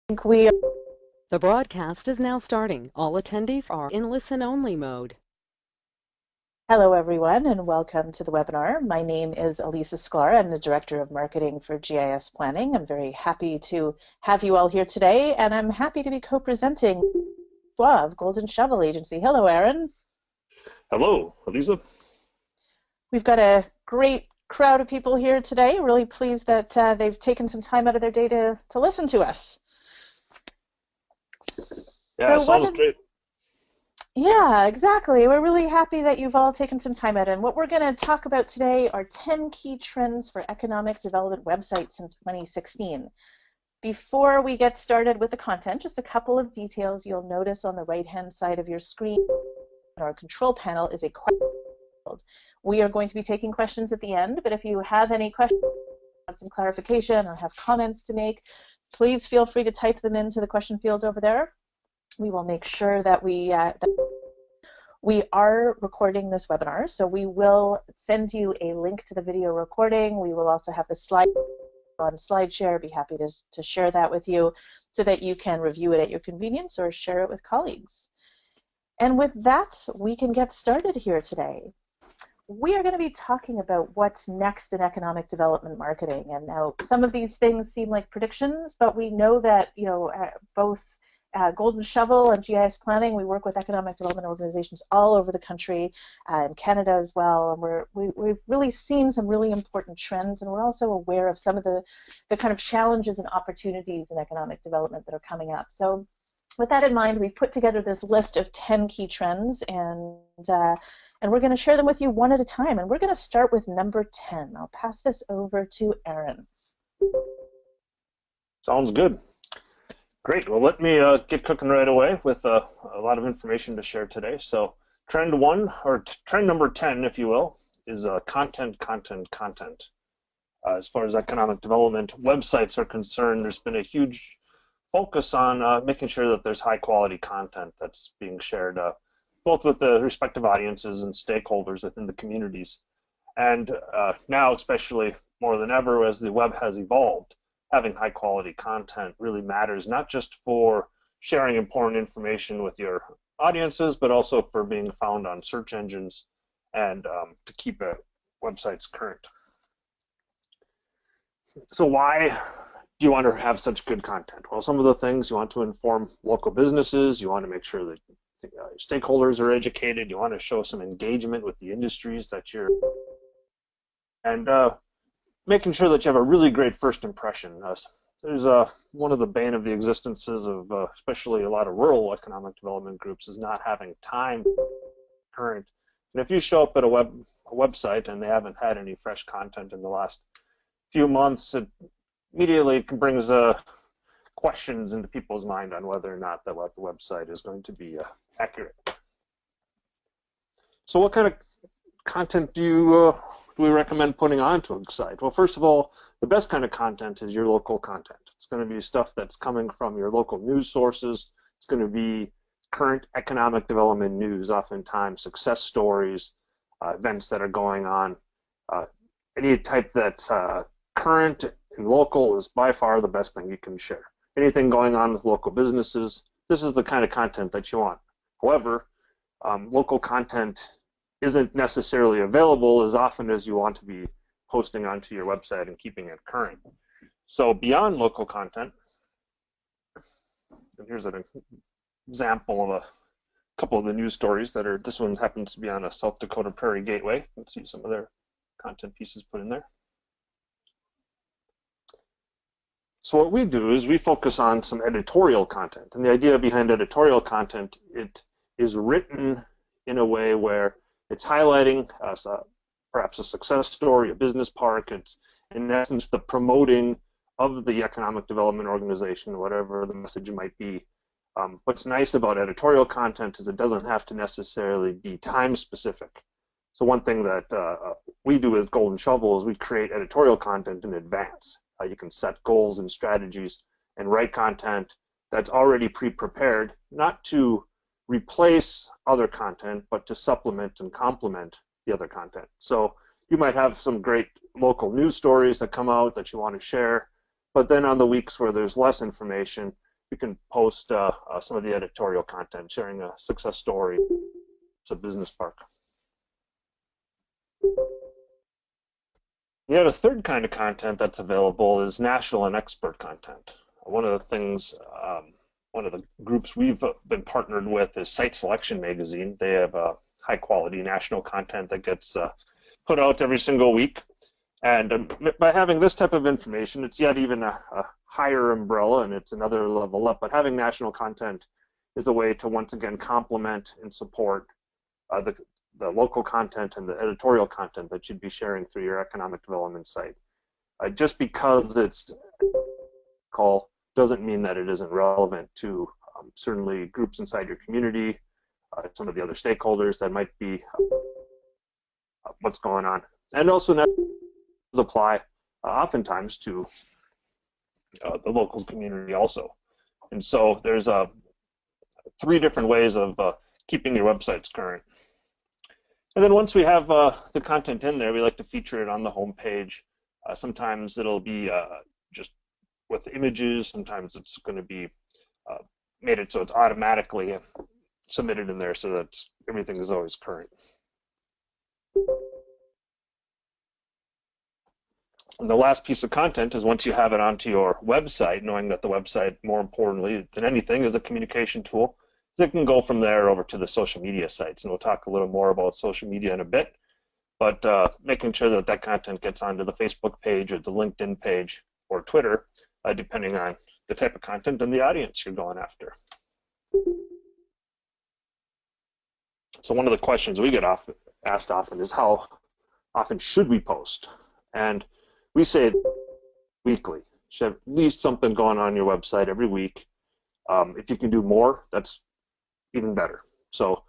think we The broadcast is now starting. All attendees are in listen-only mode. Hello, everyone, and welcome to the webinar. My name is Elisa Sklar. I'm the Director of Marketing for GIS Planning. I'm very happy to have you all here today, and I'm happy to be co-presenting of Golden Shovel Agency. Hello, Aaron. Hello, Elisa. We've got a great crowd of people here today. Really pleased that they've taken some time out of their day to listen to us. Yeah, sounds great. Yeah, exactly. We're really happy that you've all taken some time out. And what we're going to talk about today are 10 key trends for economic development websites in 2016. Before we get started with the content, just a couple of details you'll notice on the right-hand side of your screen. Our control panel is a question field. We are going to be taking questions at the end, but if you have any questions, have some clarification, or have comments to make, please feel free to type them into the question field over there. We will make sure that we are recording this webinar, so we will send you a link to the video recording. We will also have the slide on SlideShare. Be happy to share that with you so that you can review it at your convenience or share it with colleagues. And with that, we can get started here today. We are going to be talking about what's next in economic development marketing. And now some of these things seem like predictions, but we know that both Golden Shovel and GIS Planning, we work with economic development organizations all over the country, in Canada as well, and we've really seen some really important trends, and we're also aware of some of the kind of challenges and opportunities in economic development that are coming up. So with that in mind, we put together this list of 10 key trends, and we're going to share them with you one at a time, and we're going to start with number 10. I'll pass this over to Aaron. Sounds good. Great. Well, let me get cooking right away with a lot of information to share today. So trend number 10, if you will, is content. As far as economic development websites are concerned, there's been a huge focus on making sure that there's high quality content that's being shared both with the respective audiences and stakeholders within the communities. And now, especially more than ever, as the web has evolved, having high quality content really matters, not just for sharing important information with your audiences, but also for being found on search engines and to keep websites current. So why do you want to have such good content? Well, some of the things: you want to inform local businesses, you want to make sure that your stakeholders are educated, you want to show some engagement with the industries that you're, and making sure that you have a really great first impression. There's one of the bane of the existences of especially a lot of rural economic development groups is not having time current. And if you show up at a website and they haven't had any fresh content in the last few months, it immediately brings questions into people's mind on whether or not what the website is going to be accurate. So what kind of content do we recommend putting onto a site? Well, first of all, the best kind of content is your local content. It's going to be stuff that's coming from your local news sources. It's going to be current economic development news, oftentimes success stories, events that are going on. Any type that's current and local is by far the best thing you can share. Anything going on with local businesses, this is the kind of content that you want. However, local content isn't necessarily available as often as you want to be posting onto your website and keeping it current. So beyond local content, and here's an example of a couple of the news stories that are, this one happens to be on a South Dakota Prairie Gateway. Let's see some of their content pieces put in there. So what we do is we focus on some editorial content. And the idea behind editorial content, it is written in a way where it's highlighting perhaps a success story, a business park. It's, in essence, the promoting of the economic development organization, whatever the message might be. What's nice about editorial content is it doesn't have to necessarily be time specific. So one thing that we do with Golden Shovel is we create editorial content in advance. You can set goals and strategies and write content that's already pre-prepared, not to replace other content, but to supplement and complement the other content. So you might have some great local news stories that come out that you want to share, but then on the weeks where there's less information, we can post some of the editorial content, sharing a success story. It's a business park. Yet a third kind of content that's available is national and expert content. One of the things, one of the groups we've been partnered with is Site Selection Magazine. They have high quality national content that gets put out every single week. And by having this type of information, it's yet even a higher umbrella, and it's another level up. But having national content is a way to once again complement and support the local content and the editorial content that you'd be sharing through your economic development site. Just because it's call doesn't mean that it isn't relevant to certainly groups inside your community, some of the other stakeholders that might be what's going on. And also that does apply oftentimes to the local community also. And so there's 3 different ways of keeping your websites current. And then once we have the content in there, we like to feature it on the home page. Sometimes it'll be just with images. Sometimes it's going to be made it so it's automatically submitted in there so that everything is always current. And the last piece of content is once you have it onto your website, knowing that the website, more importantly than anything, is a communication tool. It can go from there over to the social media sites, and we'll talk a little more about social media in a bit. But making sure that that content gets onto the Facebook page or the LinkedIn page or Twitter, depending on the type of content and the audience you're going after. So one of the questions we get asked often is how often should we post? And we say weekly. You should have at least something going on your website every week. If you can do more, that's even better. So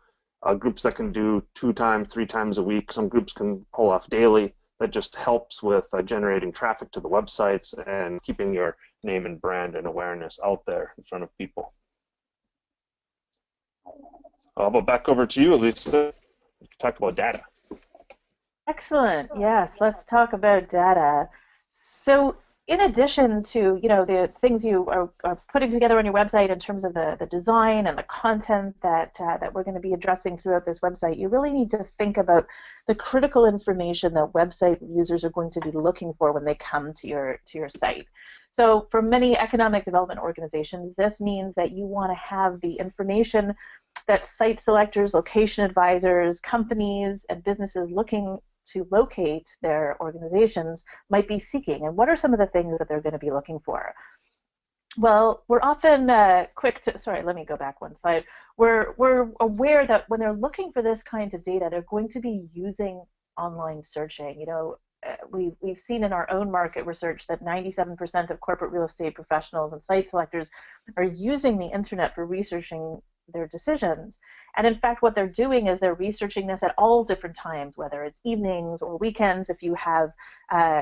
groups that can do 2 times, 3 times a week, some groups can pull off daily. That just helps with generating traffic to the websites and keeping your name and brand and awareness out there in front of people. How about back over to you, Elisa? We can talk about data. Excellent. Yes, let's talk about data. So in addition to the things you are putting together on your website in terms of the design and the content that we're going to be addressing throughout this website, you really need to think about the critical information that website users are going to be looking for when they come to your site. So for many economic development organizations, this means that you want to have the information that site selectors, location advisors, companies, and businesses looking to locate their organizations might be seeking. And what are some of the things that they're going to be looking for? Well, we're often quick to, sorry, let me go back one slide. We're aware that when they're looking for this kind of data, they're going to be using online searching. We've seen in our own market research that 97% of corporate real estate professionals and site selectors are using the internet for researching their decisions. And in fact, what they're doing is they're researching this at all different times, whether it's evenings or weekends. If you have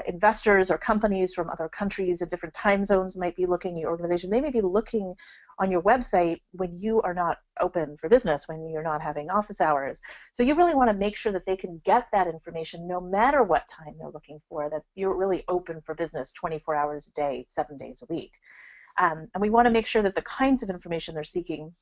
investors or companies from other countries in different time zones might be looking at your organization, they may be looking on your website when you are not open for business, when you're not having office hours. So you really want to make sure that they can get that information no matter what time they're looking for, that you're really open for business 24 hours a day, 7 days a week. And we want to make sure that the kinds of information they're seeking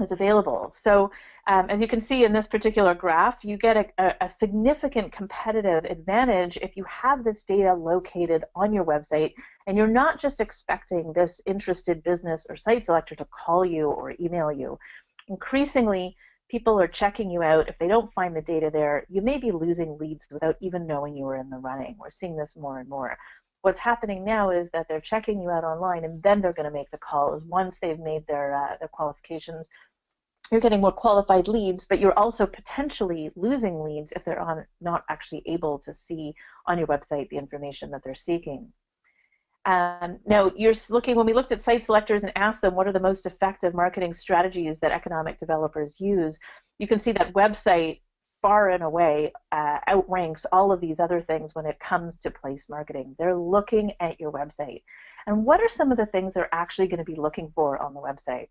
is available. So as you can see in this particular graph, you get a significant competitive advantage if you have this data located on your website and you're not just expecting this interested business or site selector to call you or email you. Increasingly, people are checking you out. If they don't find the data there, you may be losing leads without even knowing you were in the running. We're seeing this more and more. What's happening now is that they're checking you out online, and then they're going to make the calls. Once they've made their qualifications, you're getting more qualified leads, but you're also potentially losing leads if they're not actually able to see on your website the information that they're seeking. Now, when we looked at site selectors and asked them what are the most effective marketing strategies that economic developers use, you can see that website far and away outranks all of these other things when it comes to place marketing. They're looking at your website. And what are some of the things they're actually going to be looking for on the website?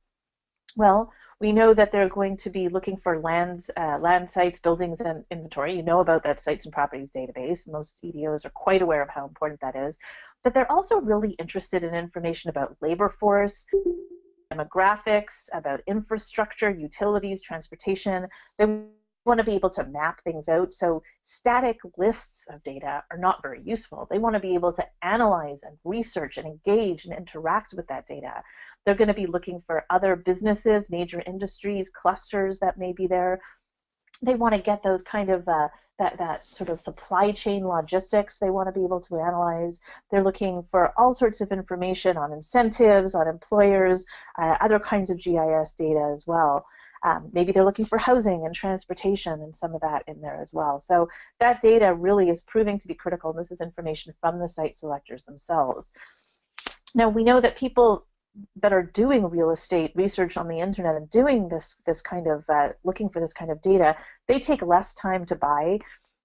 Well, we know that they're going to be looking for land sites, buildings, and inventory. You know about that sites and properties database. Most EDOs are quite aware of how important that is. But they're also really interested in information about labor force, demographics, about infrastructure, utilities, transportation. They want to be able to map things out. So static lists of data are not very useful. They want to be able to analyze and research and engage and interact with that data. They're going to be looking for other businesses, major industries, clusters that may be there. They want to get those kind of that sort of supply chain logistics they want to be able to analyze. They're looking for all sorts of information on incentives, on employers, other kinds of GIS data as well. Maybe they're looking for housing and transportation and some of that in there as well. So that data really is proving to be critical. This is information from the site selectors themselves. Now, we know that people that are doing real estate research on the internet and doing this kind of looking for this kind of data, they take less time to buy,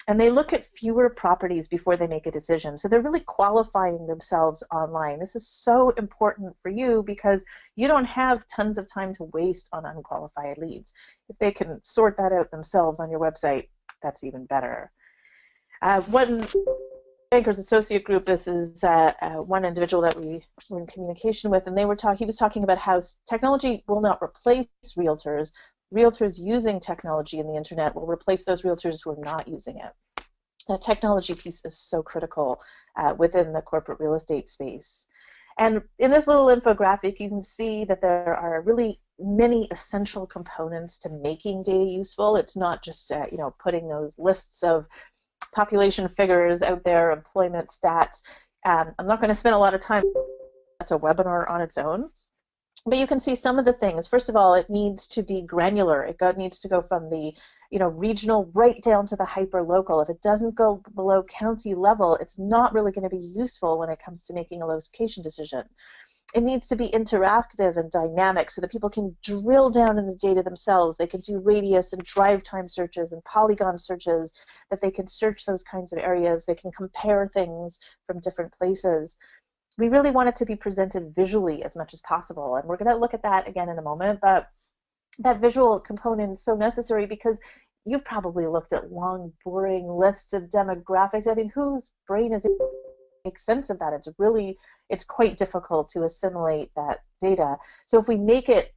and they look at fewer properties before they make a decision. So they're really qualifying themselves online. This is so important for you because you don't have tons of time to waste on unqualified leads. If they can sort that out themselves on your website, that's even better. One Bankers Associate Group, this is one individual that we were in communication with, and he was talking about how technology will not replace realtors. Realtors using technology in the internet will replace those realtors who are not using it. That technology piece is so critical within the corporate real estate space. And in this little infographic, you can see that there are really many essential components to making data useful. It's not just putting those lists of population figures out there, employment stats. I'm not going to spend a lot of time. That's a webinar on its own. But you can see some of the things. First of all, it needs to be granular. It needs to go from the regional right down to the hyper-local. If it doesn't go below county level, it's not really going to be useful when it comes to making a location decision. It needs to be interactive and dynamic so that people can drill down in the data themselves. They can do radius and drive time searches and polygon searches, that they can search those kinds of areas. They can compare things from different places. We really want it to be presented visually as much as possible, and we're going to look at that again in a moment, but that visual component is so necessary because you've probably looked at long, boring lists of demographics. I mean, whose brain is it to make sense of that? It's quite difficult to assimilate that data. So if we make it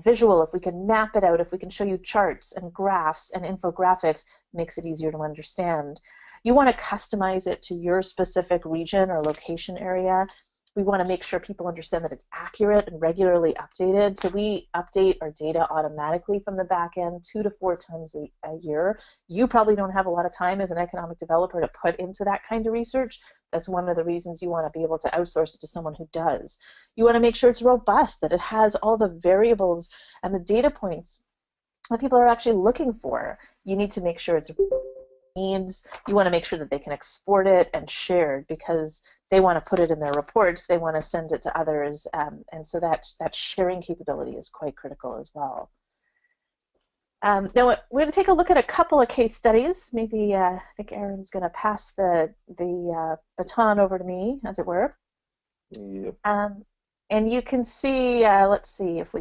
visual, if we can map it out, if we can show you charts and graphs and infographics, it makes it easier to understand. You want to customize it to your specific region or location area. We want to make sure people understand that it's accurate and regularly updated. So we update our data automatically from the back end 2 to 4 times a year. You probably don't have a lot of time as an economic developer to put into that kind of research. That's one of the reasons you want to be able to outsource it to someone who does. You want to make sure it's robust, that it has all the variables and the data points that people are actually looking for. You need to make sure it's needs. You want to make sure that they can export it and share it because they want to put it in their reports. They want to send it to others, and so that sharing capability is quite critical as well. Now we're going to take a look at a couple of case studies. Maybe I think Aaron's going to pass the baton over to me, as it were. Yep. And you can see. Let's see if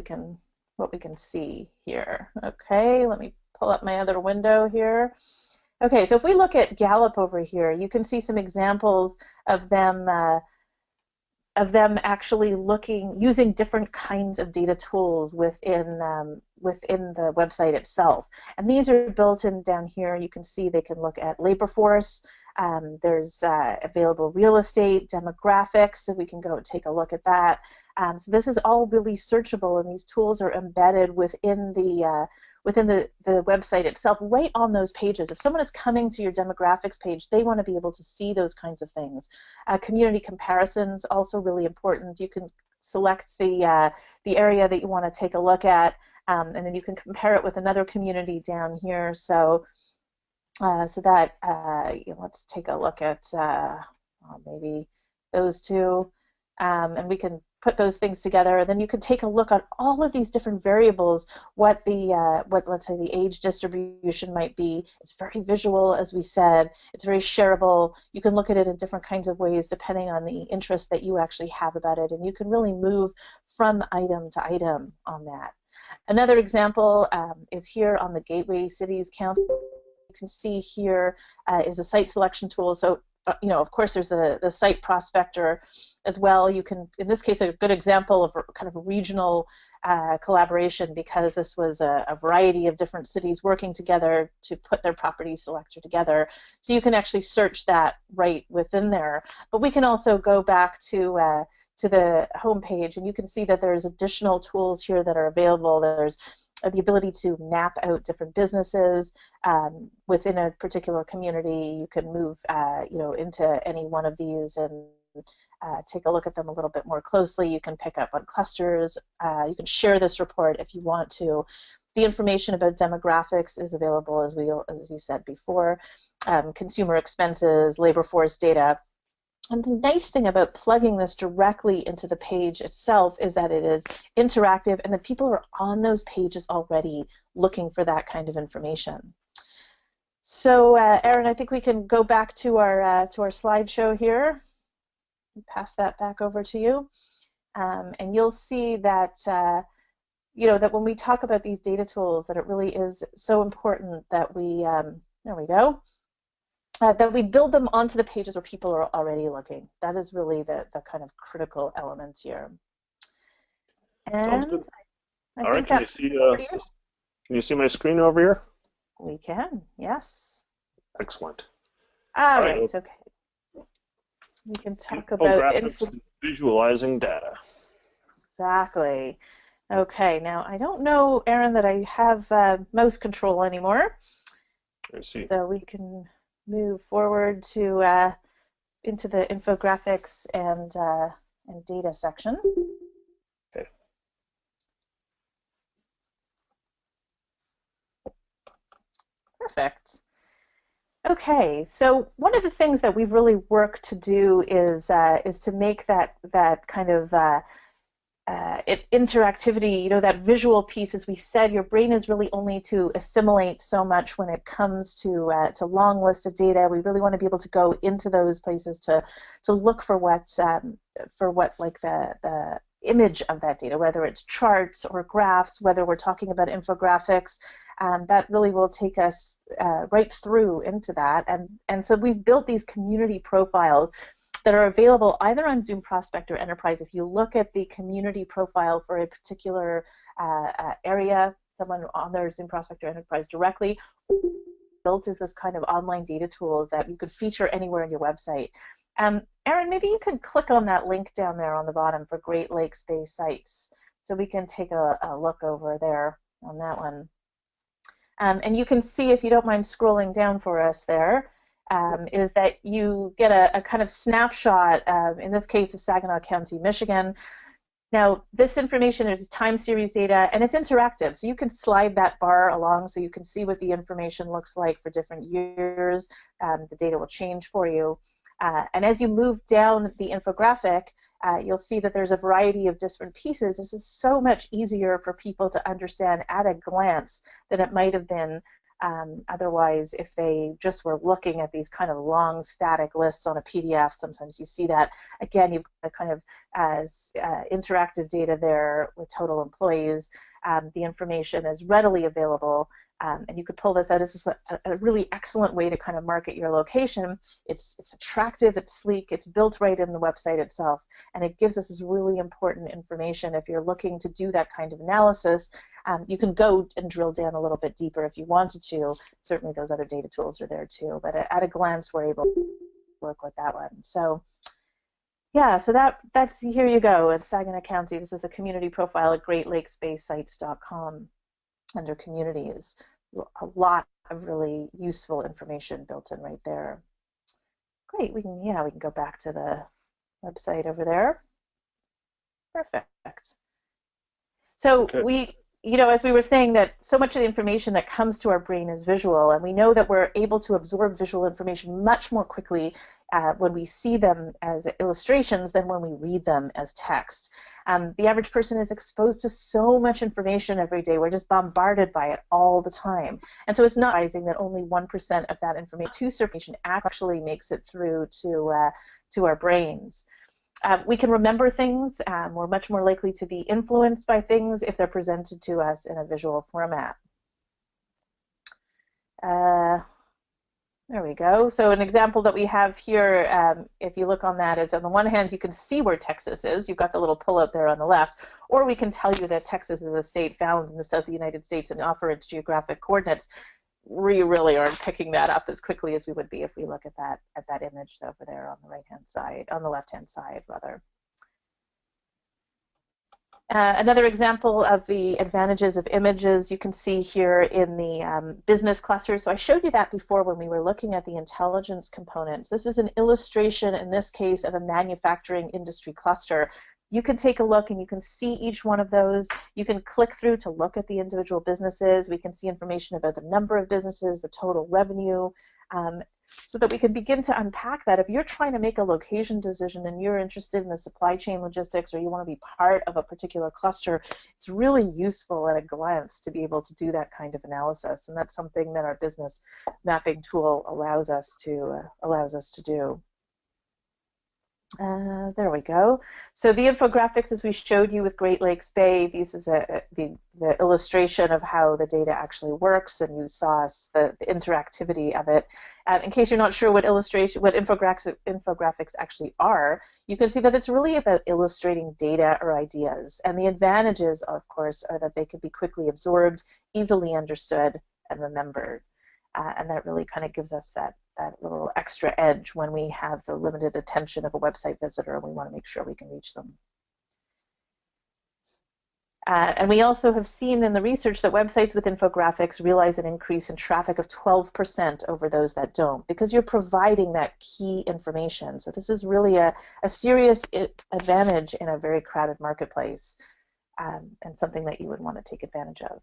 what we can see here. Okay, let me pull up my other window here. Okay, so if we look at Gallup over here, you can see some examples of them actually using different kinds of data tools within the website itself. And these are built in down here. You can see they can look at labor force. There's available real estate, demographics, so we can go and take a look at that. So this is all really searchable, and these tools are embedded within the website itself, right on those pages. If someone is coming to your demographics page, they want to be able to see those kinds of things. Community comparisons, also really important. You can select the area that you want to take a look at, and then you can compare it with another community down here. So that let's take a look at maybe those two, and we can put those things together, and then you can take a look at all of these different variables, what let's say the age distribution might be. It's very visual, as we said. It's very shareable. You can look at it in different kinds of ways depending on the interest that you actually have about it, and you can really move from item to item on that. Another example is here on the Gateway Cities Council. You can see here is a site selection tool. So of course, there's the site prospector as well. You can, in this case, a good example of kind of a regional collaboration, because this was a variety of different cities working together to put their property selector together. So you can actually search that right within there. But we can also go back to the home page, and you can see that there's additional tools here that are available. There's the ability to map out different businesses within a particular community. You can move, into any one of these and take a look at them a little bit more closely. You can pick up on clusters. You can share this report if you want to. The information about demographics is available, as you said before. Consumer expenses, labor force data. And the nice thing about plugging this directly into the page itself is that it is interactive, and the people are on those pages already looking for that kind of information. So, Erin, I think we can go back to our slideshow here. Pass that back over to you, and you'll see that that when we talk about these data tools, that it really is so important that we there we go. That we build them onto the pages where people are already looking. That is really the kind of critical element here. And Sounds good. I All right, think can you see my screen over here? We can, yes. Excellent. All right, right, okay. We can talk about visualizing data. Exactly. Okay, now I don't know, Erin, that I have mouse control anymore. I see. So we can move forward to into the infographics and data section. Okay. Perfect. Okay, so one of the things that we've really worked to do is to make that kind of interactivity, that visual piece. As we said, your brain is really only to assimilate so much when it comes to long lists of data. We really want to be able to go into those places to look for what like the image of that data, whether it's charts or graphs, whether we're talking about infographics. That really will take us right through into that, and so we've built these community profiles that are available either on Zoom Prospect or Enterprise. If you look at the community profile for a particular area, someone on their Zoom Prospect or Enterprise directly, built as this kind of online data tools that you could feature anywhere on your website. Erin, maybe you could click on that link down there on the bottom for Great Lakes-based sites, so we can take a look over there on that one. And you can see, if you don't mind scrolling down for us there, is that you get a kind of snapshot, in this case, of Saginaw County, Michigan. Now, this information, there's time series data, and it's interactive, so you can slide that bar along so you can see what the information looks like for different years. The data will change for you. And as you move down the infographic, you'll see that there's a variety of different pieces. This is so much easier for people to understand at a glance than it might have been otherwise if they just were looking at these kind of long static lists on a PDF. Sometimes you see that. Again, you've got kind of interactive data there with total employees. The information is readily available. And you could pull this out. This is a really excellent way to kind of market your location. It's attractive, it's sleek, it's built right in the website itself, and it gives us this really important information. If you're looking to do that kind of analysis, you can go and drill down a little bit deeper if you wanted to. Certainly those other data tools are there too, but at a glance we're able to work with that one. So yeah, so that's here you go. It's Saginaw County. This is the community profile at GreatLakesBasedSites.com under communities. A lot of really useful information built in right there. Great, we can go back to the website over there. Perfect. So okay. As we were saying, that so much of the information that comes to our brain is visual, and we know that we're able to absorb visual information much more quickly when we see them as illustrations than when we read them as text. The average person is exposed to so much information every day. We're just bombarded by it all the time. And so it's not surprising that only 1% of that information actually makes it through to our brains. We can remember things. We're much more likely to be influenced by things if they're presented to us in a visual format. There we go. So an example that we have here, if you look on that, is on the one hand, you can see where Texas is. You've got the little pull-up there on the left. Or we can tell you that Texas is a state found in the south of the United States and offer its geographic coordinates. We really aren't picking that up as quickly as we would be if we look at that image over there on the right-hand side, on the left-hand side, rather. Another example of the advantages of images you can see here in the business cluster. So I showed you that before when we were looking at the intelligence components. This is an illustration, in this case, of a manufacturing industry cluster. You can take a look and you can see each one of those. You can click through to look at the individual businesses. We can see information about the number of businesses, the total revenue, so that we can begin to unpack that. If you're trying to make a location decision and you're interested in the supply chain logistics or you want to be part of a particular cluster, it's really useful at a glance to be able to do that kind of analysis, and that's something that our business mapping tool allows us to do. There we go. So the infographics, as we showed you with Great Lakes Bay, this is the illustration of how the data actually works, and you saw the interactivity of it. In case you're not sure what infographics actually are, you can see that it's really about illustrating data or ideas. And the advantages, of course, are that they can be quickly absorbed, easily understood, and remembered. And that really kind of gives us that little extra edge when we have the limited attention of a website visitor and we want to make sure we can reach them. And we also have seen in the research that websites with infographics realize an increase in traffic of 12% over those that don't, because you're providing that key information. So this is really a serious advantage in a very crowded marketplace, and something that you would want to take advantage of.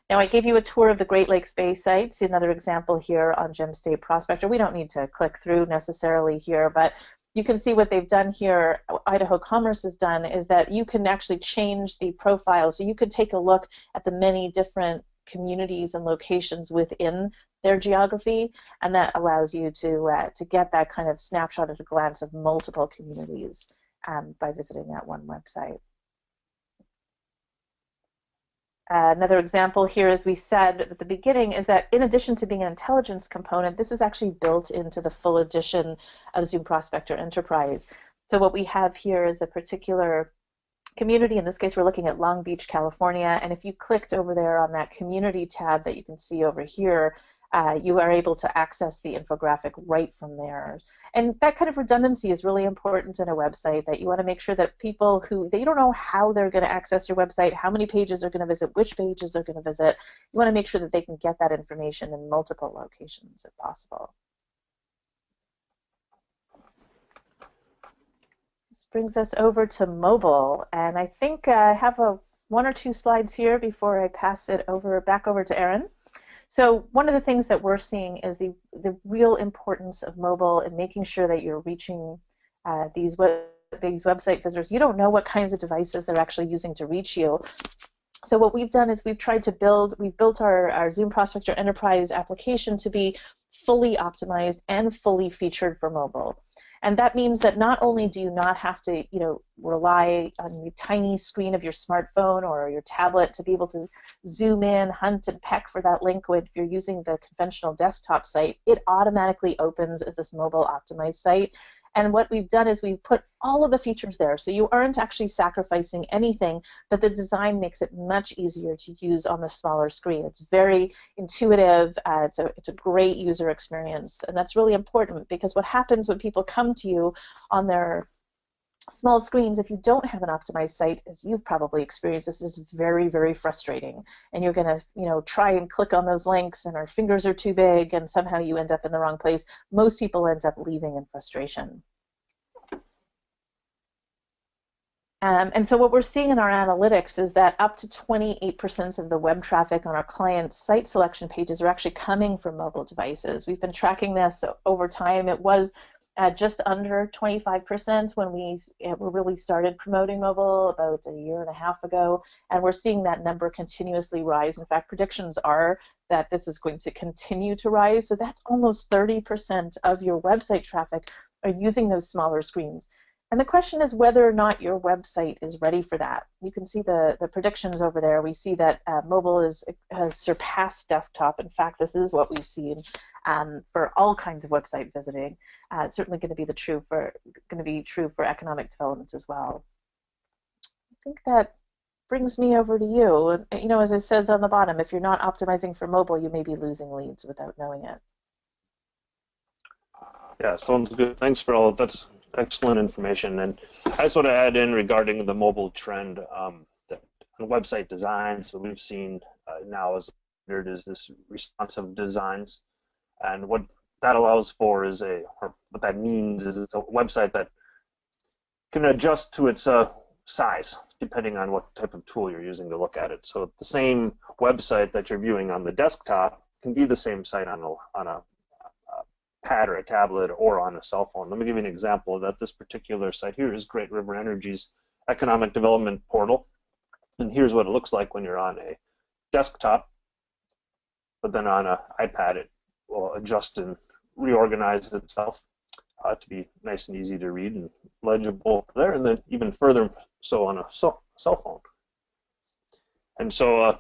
Now, I gave you a tour of the Great Lakes Bay sites, another example here on Gem State Prospector. We don't need to click through necessarily here, but you can see what they've done here, Idaho Commerce has done, is that you can actually change the profile. So you could take a look at the many different communities and locations within their geography, and that allows you to get that kind of snapshot at a glance of multiple communities by visiting that one website. Another example here, as we said at the beginning, is that in addition to being an intelligence component, this is actually built into the full edition of Zoom Prospector Enterprise. So what we have here is a particular community. In this case, we're looking at Long Beach, California. And if you clicked over there on that community tab that you can see over here, you are able to access the infographic right from there. And that kind of redundancy is really important in a website, that you want to make sure that people who, they don't know how they're going to access your website, how many pages they're going to visit, which pages they're going to visit, you want to make sure that they can get that information in multiple locations if possible. This brings us over to mobile, and I think I have one or two slides here before I pass it back over to Erin. So one of the things that we're seeing is the real importance of mobile and making sure that you're reaching these website visitors. You don't know what kinds of devices they're actually using to reach you. So what we've done is we've built our Zoom Prospector Enterprise application to be fully optimized and fully featured for mobile. And that means that not only do you not have to, rely on the tiny screen of your smartphone or your tablet to be able to zoom in, hunt, and peck for that link if you're using the conventional desktop site, it automatically opens as this mobile optimized site. And what we've done is we've put all of the features there, so you aren't actually sacrificing anything, but the design makes it much easier to use on the smaller screen. It's very intuitive, it's a great user experience, and that's really important, because what happens when people come to you on their small screens, if you don't have an optimized site, as you've probably experienced, this is very, very frustrating. And you're going to, try and click on those links, and our fingers are too big, and somehow you end up in the wrong place. Most people end up leaving in frustration. And so what we're seeing in our analytics is that up to 28% of the web traffic on our clients' site selection pages are actually coming from mobile devices. We've been tracking this over time. It was just under 25% when we really started promoting mobile about a year and a half ago, and we're seeing that number continuously rise. In fact, predictions are that this is going to continue to rise, so that's almost 30% of your website traffic are using those smaller screens. And the question is whether or not your website is ready for that. You can see the predictions over there. We see that mobile has surpassed desktop. In fact, this is what we've seen for all kinds of website visiting. It's certainly going to be true for economic development as well. I think that brings me over to you. You know, as it says on the bottom, if you're not optimizing for mobile, you may be losing leads without knowing it. Yeah, sounds good. Thanks for all of that's excellent information. And I just want to add in regarding the mobile trend that on website design. So we've seen now as standard is this responsive designs, and what that allows for is what that means is it's a website that can adjust to its size depending on what type of tool you're using to look at it. So the same website that you're viewing on the desktop can be the same site on a pad or a tablet or on a cell phone. Let me give you an example of that. This particular site here is Great River Energy's economic development portal. And here's what it looks like when you're on a desktop, but then on an iPad it will adjust and reorganize itself to be nice and easy to read and legible there, and then even further so on a cell phone. And so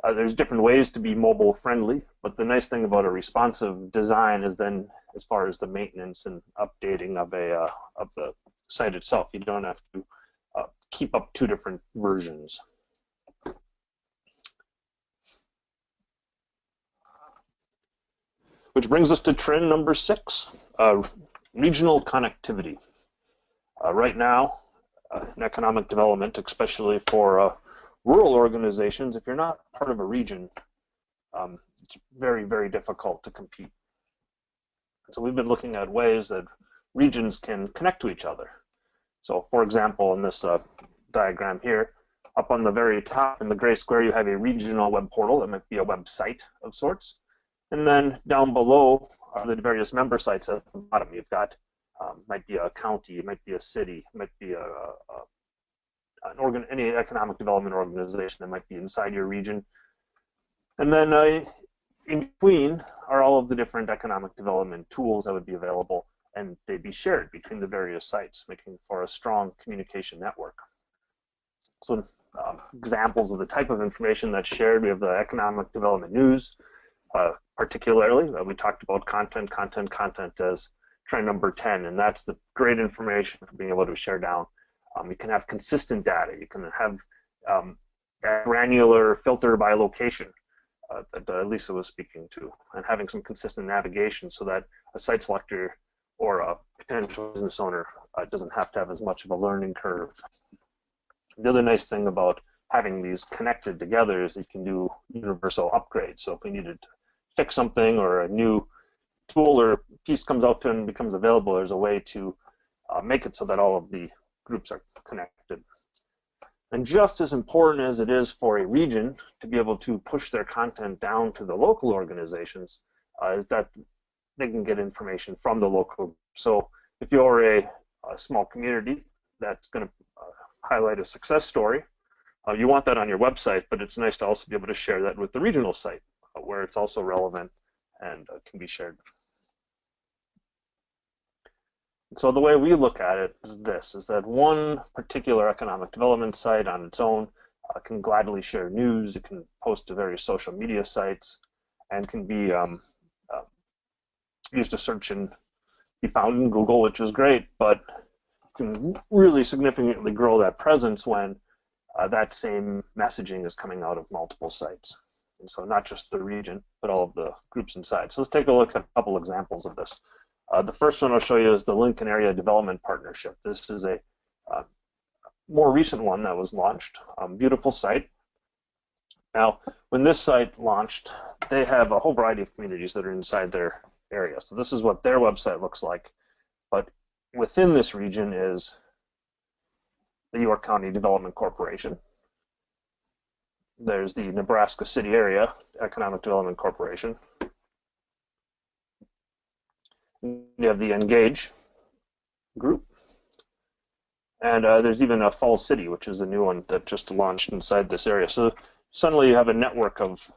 there's different ways to be mobile friendly, but the nice thing about a responsive design is then as far as the maintenance and updating of the site itself, you don't have to keep up two different versions. Which brings us to trend number 6, regional connectivity. Right now, in economic development, especially for rural organizations, if you're not part of a region, it's very, very difficult to compete. So we've been looking at ways that regions can connect to each other. So for example, in this diagram here, up on the very top in the gray square, you have a regional web portal that might be a website of sorts. And then down below are the various member sites at the bottom. You've got, might be a county, it might be a city, it might be any economic development organization that might be inside your region. And then in between are all of the different economic development tools that would be available, and they'd be shared between the various sites, making for a strong communication network. So examples of the type of information that's shared, we have the economic development news, particularly. We talked about content as trend number 10, and that's the great information for being able to share down. You can have consistent data. You can have a granular filter by location that Lisa was speaking to, and having some consistent navigation so that a site selector or a potential business owner doesn't have to have as much of a learning curve. The other nice thing about having these connected together is that you can do universal upgrades. So if we needed to fix something or a new tool or piece comes out to and becomes available, there's a way to make it so that all of the groups are connected. And just as important as it is for a region to be able to push their content down to the local organizations is that they can get information from the local. So if you're a small community that's going to highlight a success story, you want that on your website, but it's nice to also be able to share that with the regional site where it's also relevant and can be shared. So the way we look at it is this, is that one particular economic development site on its own can gladly share news, it can post to various social media sites, and can be used to search and be found in Google, which is great, but can really significantly grow that presence when that same messaging is coming out of multiple sites. And so not just the region, but all of the groups inside. So let's take a look at a couple examples of this. The first one I'll show you is the Lincoln Area Development Partnership. This is a more recent one that was launched. Beautiful site. Now, when this site launched, they have a whole variety of communities that are inside their area. So this is what their website looks like. But within this region is the York County Development Corporation. There's the Nebraska City Area Economic Development Corporation. You have the Engage group. And there's even a Falls City, which is a new one that just launched inside this area. So suddenly you have a network of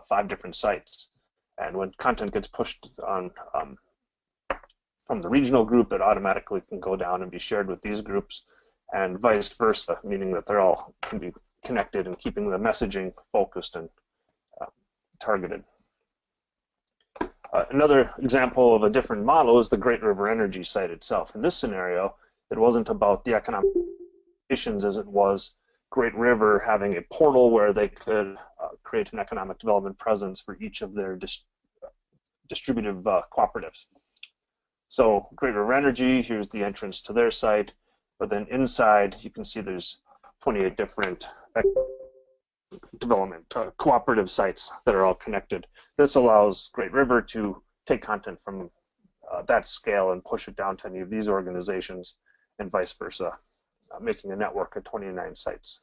5 different sites. And when content gets pushed on from the regional group, it automatically can go down and be shared with these groups, and vice versa, meaning that they're all can be connected and keeping the messaging focused and targeted. Another example of a different model is the Great River Energy site itself. In this scenario, it wasn't about the economic conditions as it was Great River having a portal where they could create an economic development presence for each of their distributive cooperatives. So Great River Energy, here's the entrance to their site, but then inside you can see there's 28 different development cooperative sites that are all connected. This allows Great River to take content from that scale and push it down to any of these organizations and vice versa, making a network of 29 sites.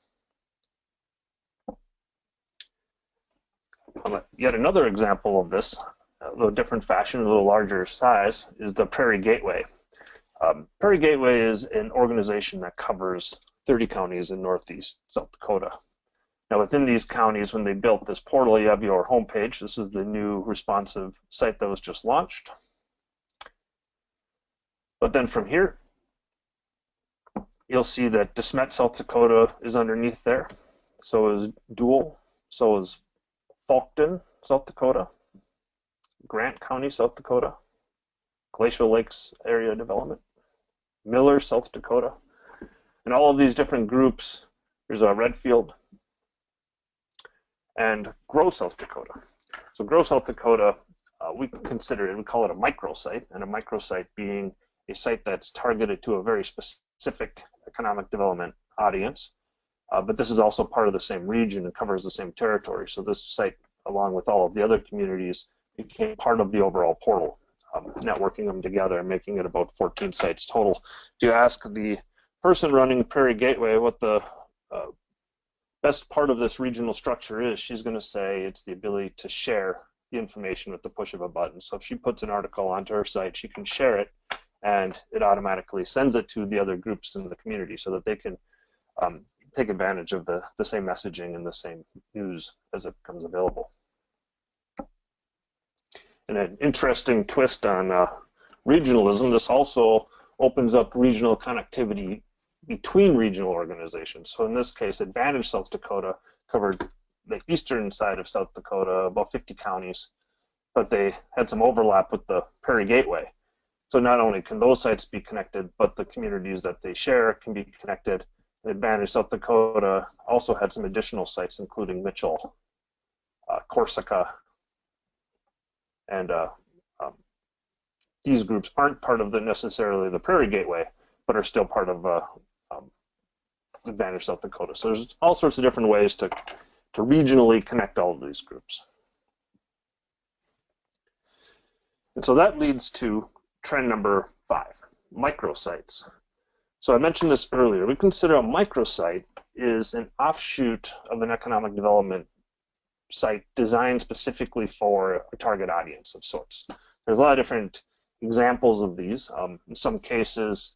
Yet another example of this, a little different fashion, a little larger size, is the Prairie Gateway. Prairie Gateway is an organization that covers 30 counties in northeast South Dakota. Now within these counties, when they built this portal, you have your homepage. This is the new responsive site that was just launched. But then from here, you'll see that De Smet, South Dakota is underneath there. So is Dual, so is Falkton, South Dakota, Grant County, South Dakota, Glacial Lakes Area Development, Miller, South Dakota, and all of these different groups. There's a Redfield and Grow, South Dakota. So Grow, South Dakota, we consider it, we call it a microsite, and a microsite being a site that's targeted to a very specific economic development audience. But this is also part of the same region and covers the same territory. So this site, along with all of the other communities, became part of the overall portal, networking them together and making it about 14 sites total. If you ask the person running Prairie Gateway what the best part of this regional structure is, she's going to say it's the ability to share the information with the push of a button. So if she puts an article onto her site, she can share it, and it automatically sends it to the other groups in the community so that they can take advantage of the same messaging and the same news as it becomes available. And an interesting twist on regionalism, this also opens up regional connectivity between regional organizations. So in this case, Advantage South Dakota covered the eastern side of South Dakota, about 50 counties, but they had some overlap with the Prairie Gateway. So not only can those sites be connected, but the communities that they share can be connected. Advantage South Dakota also had some additional sites, including Mitchell, Corsica, and these groups aren't part of necessarily the Prairie Gateway, but are still part of Advantage South Dakota. So there's all sorts of different ways to regionally connect all of these groups. And so that leads to trend number 5, microsites. So I mentioned this earlier. We consider a microsite is an offshoot of an economic development site designed specifically for a target audience of sorts. There's a lot of different examples of these. In some cases,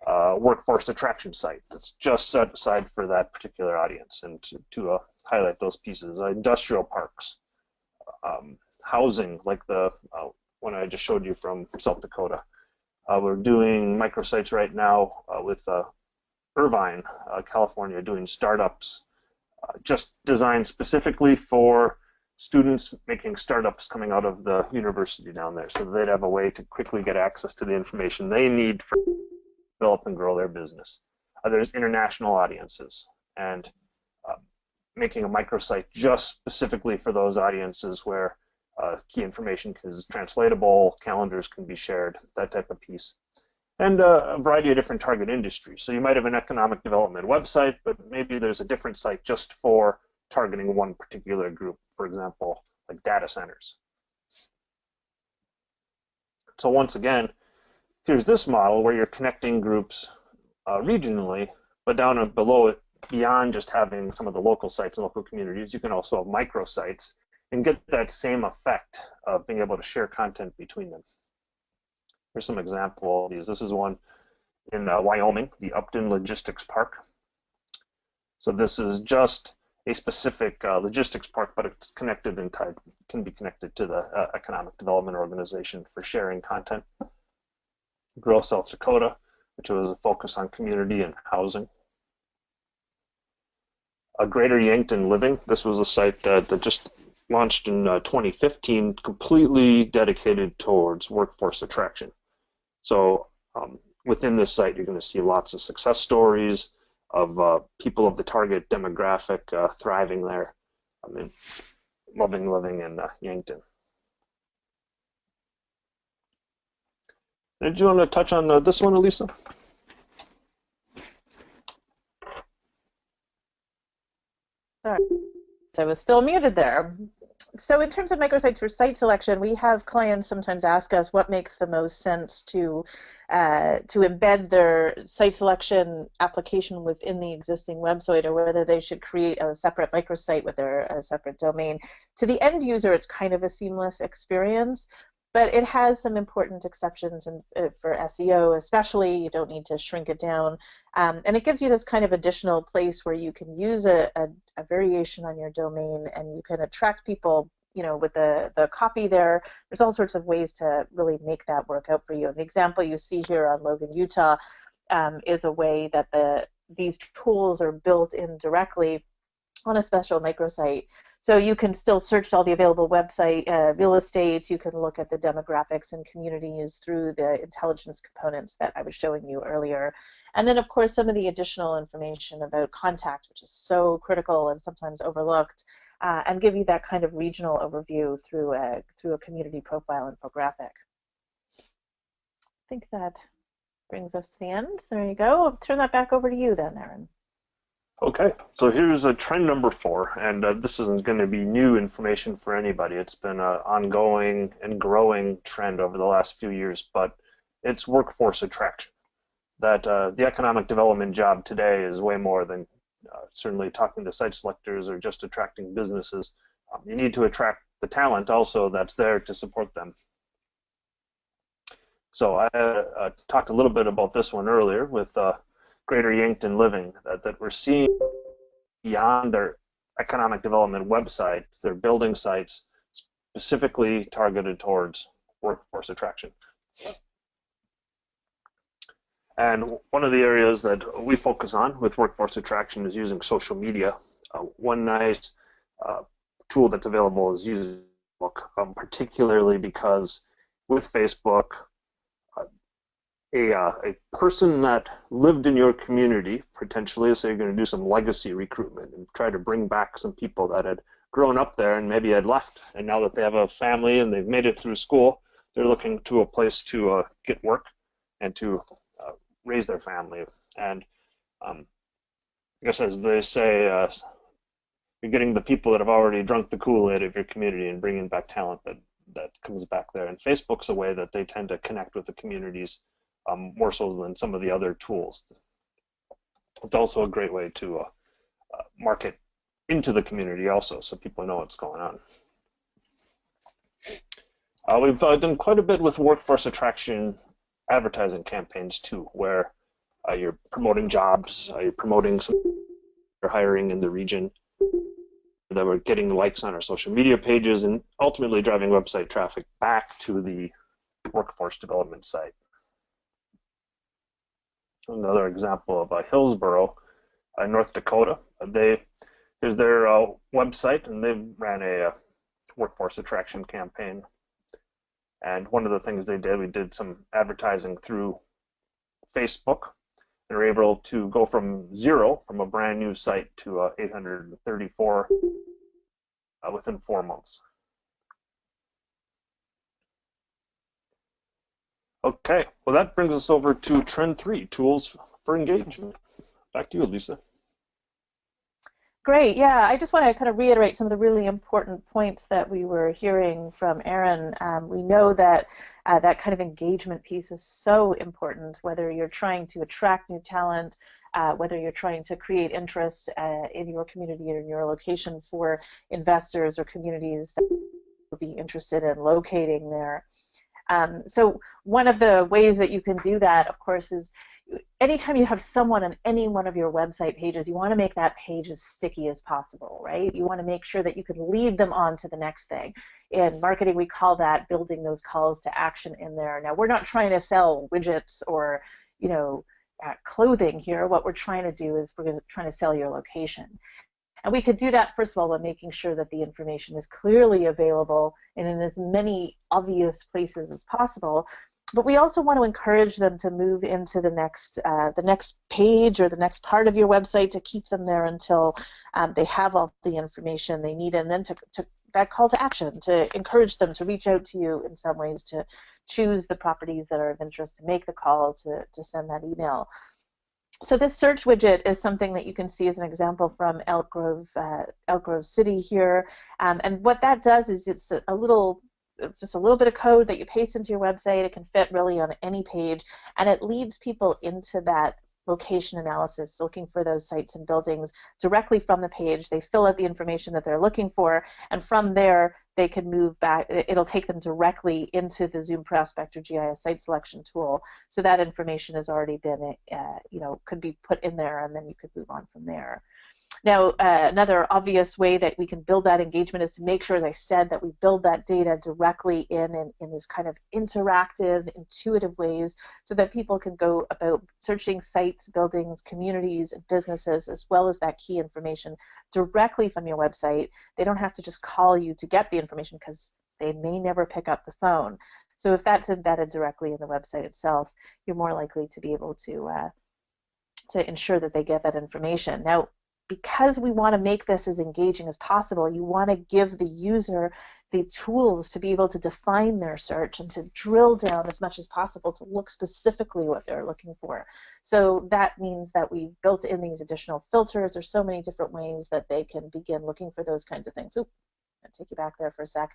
workforce attraction site that's just set aside for that particular audience and to highlight those pieces. Industrial parks, housing, like the one I just showed you from South Dakota. We're doing microsites right now with Irvine, California, doing startups just designed specifically for students making startups coming out of the university down there, so they'd have a way to quickly get access to the information they need for develop and grow their business. There's international audiences, and making a microsite just specifically for those audiences where key information is translatable, calendars can be shared, that type of piece. And a variety of different target industries. So you might have an economic development website, but maybe there's a different site just for targeting one particular group, for example, like data centers. So once again, here's this model where you're connecting groups regionally, but down below it, beyond just having some of the local sites and local communities, you can also have microsites and get that same effect of being able to share content between them. Here's some example of these. This is one in Wyoming, the Upton Logistics Park. So this is just a specific logistics park, but it's connected and tied, can be connected to the Economic Development Organization for sharing content. Grow, South Dakota, which was a focus on community and housing. Greater Yankton Living. This was a site that just launched in 2015, completely dedicated towards workforce attraction. So within this site, you're going to see lots of success stories of people of the target demographic thriving there. I mean, loving living in Yankton. Did you want to touch on this one, Elisa? Sorry, I was still muted there. So in terms of microsites for site selection, we have clients sometimes ask us what makes the most sense to embed their site selection application within the existing website, or whether they should create a separate microsite with a separate domain. To the end user, it's kind of a seamless experience, but it has some important exceptions for SEO, especially. You don't need to shrink it down. And it gives you this kind of additional place where you can use a variation on your domain, and you can attract people, with the copy there. There's all sorts of ways to really make that work out for you. And the example you see here on Logan, Utah, is a way that these tools are built in directly on a special microsite. So you can still search all the available website real estate. You can look at the demographics and communities through the intelligence components that I was showing you earlier. And then, of course, some of the additional information about contact, which is so critical and sometimes overlooked, and give you that kind of regional overview through a community profile infographic. I think that brings us to the end. There you go. I'll turn that back over to you then, Aaron. Okay, so here's trend number 4, and this isn't going to be new information for anybody. It's been an ongoing and growing trend over the last few years, but it's workforce attraction. That the economic development job today is way more than certainly talking to site selectors or just attracting businesses. You need to attract the talent also that's there to support them. So I talked a little bit about this one earlier with Greater Yankton Living, that we're seeing beyond their economic development websites, their building sites specifically targeted towards workforce attraction. And one of the areas that we focus on with workforce attraction is using social media. One nice tool that's available is using Facebook, particularly because with Facebook, a person that lived in your community, potentially, so you're going to do some legacy recruitment and try to bring back some people that had grown up there and maybe had left, and now that they have a family and they've made it through school, they're looking to a place to get work and to raise their family. And I guess, as they say, you're getting the people that have already drunk the Kool-Aid of your community and bringing back talent that comes back there. And Facebook's a way that they tend to connect with the communities more so than some of the other tools. It's also a great way to market into the community also, so people know what's going on. We've done quite a bit with workforce attraction advertising campaigns too, where you're promoting jobs, you're promoting some hiring in the region, that we're getting likes on our social media pages, and ultimately driving website traffic back to the workforce development site. Another example of Hillsboro, North Dakota. There's their website, and they ran a workforce attraction campaign. And one of the things they did, we did some advertising through Facebook, and were able to go from 0, from a brand new site, to 834 within 4 months. Okay, well, that brings us over to trend 3, tools for engagement. Back to you, Lisa. Great, yeah, I just want to kind of reiterate some of the really important points that we were hearing from Aaron. We know that that kind of engagement piece is so important, whether you're trying to attract new talent, whether you're trying to create interest in your community or in your location for investors or communities that would be interested in locating there. So one of the ways that you can do that, of course, is anytime you have someone on any one of your website pages, you want to make that page as sticky as possible, right? You want to make sure that you can lead them on to the next thing. In marketing, we call that building those calls to action in there. Now, we're not trying to sell widgets or, clothing here. What we're trying to do is we're trying to sell your location. And we could do that, first of all, by making sure that the information is clearly available and in as many obvious places as possible. But we also want to encourage them to move into the next page or the next part of your website, to keep them there until they have all the information they need, and then to that call to action, to encourage them to reach out to you in some ways, to choose the properties that are of interest, to make the call, to send that email. So this search widget is something that you can see as an example from Elk Grove City here, and what that does is it's just a little bit of code that you paste into your website. It can fit really on any page, and it leads people into that location analysis, looking for those sites and buildings directly from the page. They fill out the information that they're looking for, and from there they can move back. It'll take them directly into the Zoom Prospector GIS site selection tool. So that information has already been, could be put in there, and then you could move on from there. Now, another obvious way that we can build that engagement is to make sure, as I said, that we build that data directly in this kind of interactive, intuitive ways, so that people can go about searching sites, buildings, communities, and businesses, as well as that key information directly from your website. They don't have to just call you to get the information, because they may never pick up the phone. So if that's embedded directly in the website itself, you're more likely to be able to ensure that they get that information. Now, because we want to make this as engaging as possible, you want to give the user the tools to be able to define their search and to drill down as much as possible to look specifically what they're looking for. So that means that we've built in these additional filters. There's so many different ways that they can begin looking for those kinds of things. Oop, I'll take you back there for a sec.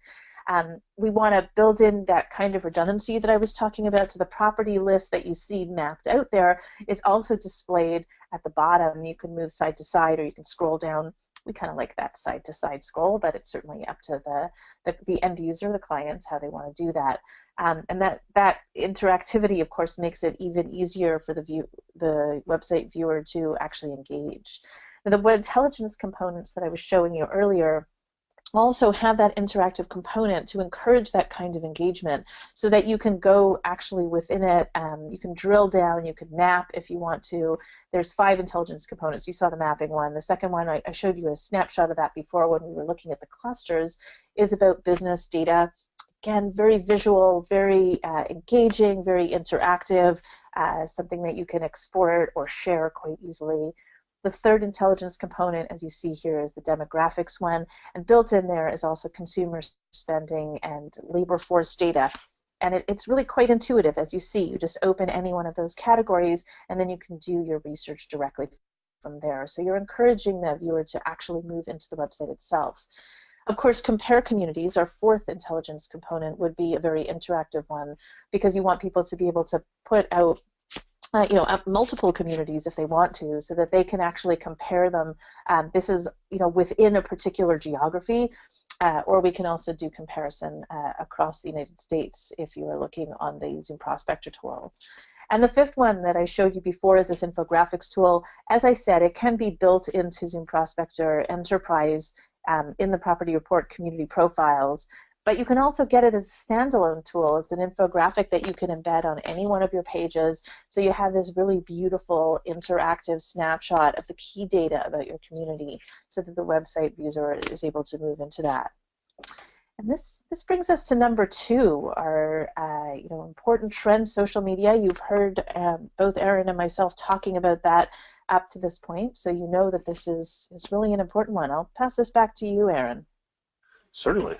We want to build in that kind of redundancy that I was talking about. To the property list that you see mapped out there is also displayed at the bottom. You can move side to side, or you can scroll down. We kind of like that side to side scroll, but it's certainly up to the end user, the clients, how they want to do that. And that interactivity, of course, makes it even easier for the website viewer to actually engage. Now, the web intelligence components that I was showing you earlier also have that interactive component to encourage that kind of engagement, so that you can go actually within it. You can drill down, you can map if you want to. There's 5 intelligence components. You saw the mapping one. The second one, I showed you a snapshot of that before when we were looking at the clusters, is about business data. Again, very visual, very engaging, very interactive, something that you can export or share quite easily. The third intelligence component, as you see here, is the demographics one, and built in there is also consumer spending and labor force data. And it's really quite intuitive. As you see, you just open any one of those categories, and then you can do your research directly from there. So you're encouraging the viewer to actually move into the website itself. Of course, compare communities, our fourth intelligence component, would be a very interactive one, because you want people to be able to put out multiple communities if they want to, so that they can actually compare them. This is, within a particular geography, or we can also do comparison across the United States if you are looking on the Zoom Prospector tool. And the fifth one that I showed you before is this infographics tool. As I said, it can be built into Zoom Prospector Enterprise in the property report community profiles. But you can also get it as a standalone tool. It's an infographic that you can embed on any one of your pages. So you have this really beautiful interactive snapshot of the key data about your community, so that the website user is able to move into that. And this brings us to number 2, our important trend, social media. You've heard both Aaron and myself talking about that up to this point, so you know that this is really an important one. I'll pass this back to you, Aaron. Certainly.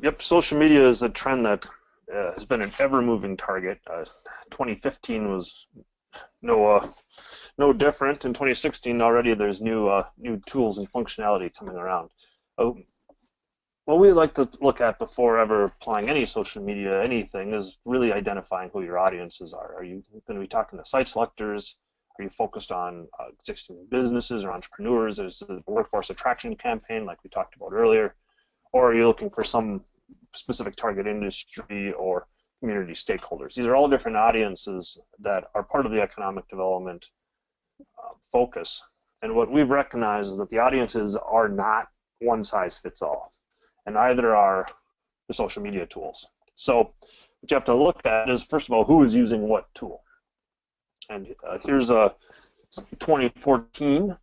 Yep, social media is a trend that has been an ever-moving target. 2015 was no different. In 2016 already there's new tools and functionality coming around. What we like to look at before ever applying any social media, anything, is really identifying who your audiences are. Are you going to be talking to site selectors? Are you focused on existing businesses or entrepreneurs? Is it a workforce attraction campaign like we talked about earlier? Or are you looking for some specific target industry or community stakeholders? These are all different audiences that are part of the economic development focus. And what we've recognized is that the audiences are not one size fits all, and neither are the social media tools. So what you have to look at is, first of all, who is using what tool. And here's a 2014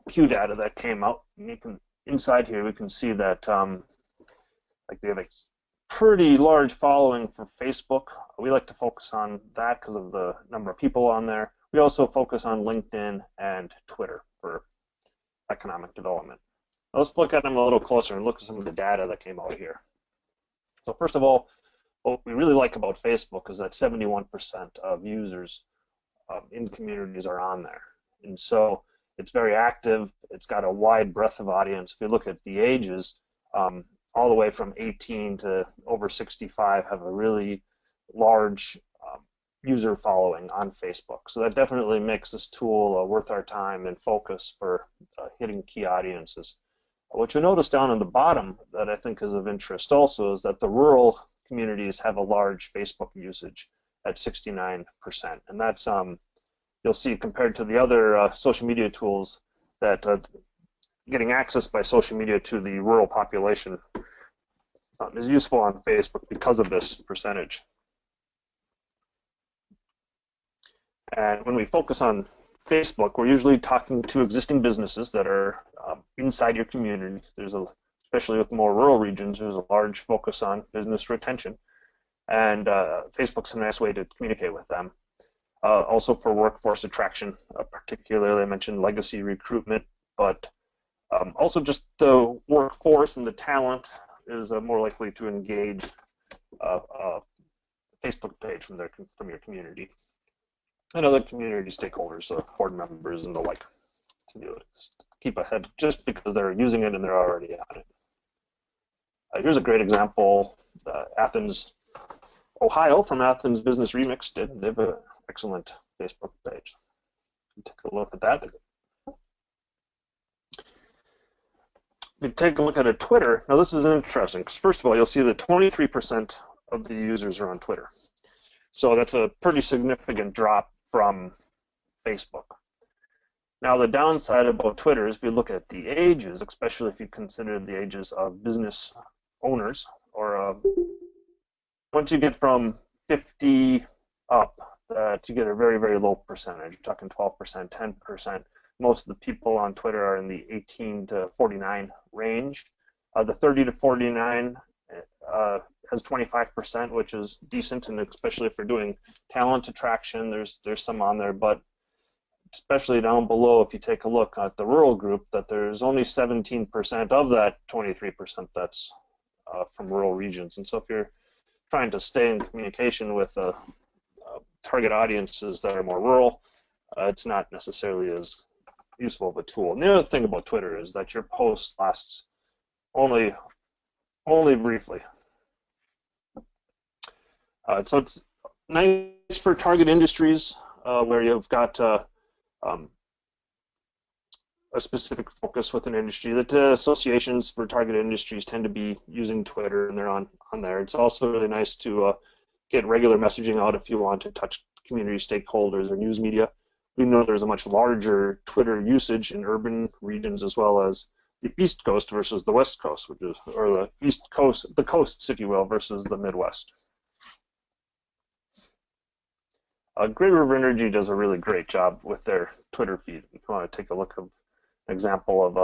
Q data that came out. And you can inside here we can see that like they have a pretty large following for Facebook. We like to focus on that because of the number of people on there. We also focus on LinkedIn and Twitter for economic development. Now let's look at them a little closer and look at some of the data that came out here. So first of all, what we really like about Facebook is that 71% of users in communities are on there. And so it's very active. It's got a wide breadth of audience. If you look at the ages, all the way from 18 to over 65 have a really large user following on Facebook. So that definitely makes this tool worth our time and focus for hitting key audiences. What you'll notice down on the bottom that I think is of interest also is that the rural communities have a large Facebook usage at 69%. And that's, you'll see compared to the other social media tools that getting access by social media to the rural population is useful on Facebook because of this percentage. And when we focus on Facebook, we're usually talking to existing businesses that are inside your community. Especially with more rural regions, there's a large focus on business retention. And Facebook's a nice way to communicate with them. Also for workforce attraction, particularly I mentioned legacy recruitment, but also just the workforce and the talent is more likely to engage a Facebook page from your community and other community stakeholders, board members and the like, to keep ahead just because they're using it and they're already on it. Here's a great example. Athens, Ohio, from Athens Business Remix they have an excellent Facebook page. Take a look at that. If you take a look at a Twitter, now this is interesting because first of all, you'll see that 23% of the users are on Twitter. So that's a pretty significant drop from Facebook. Now the downside about Twitter is if you look at the ages, especially if you consider the ages of business owners, or once you get from 50 up, you get a very, very low percentage. You're talking 12%, 10%. Most of the people on Twitter are in the 18 to 49 range. The 30 to 49 has 25%, which is decent, and especially if you're doing talent attraction, there's some on there. But especially down below, if you take a look at the rural group, that there's only 17% of that 23% that's from rural regions. And so if you're trying to stay in communication with target audiences that are more rural, it's not necessarily as useful of a tool. And the other thing about Twitter is that your post lasts only briefly. So it's nice for target industries where you've got a specific focus with an industry. That associations for target industries tend to be using Twitter, and they're on there. It's also really nice to get regular messaging out if you want to touch community stakeholders or news media. We know there's a much larger Twitter usage in urban regions as well as the East Coast versus the West Coast, or the East Coast, the coasts, if you will, versus the Midwest. Great River Energy does a really great job with their Twitter feed. If you want to take a look at an example of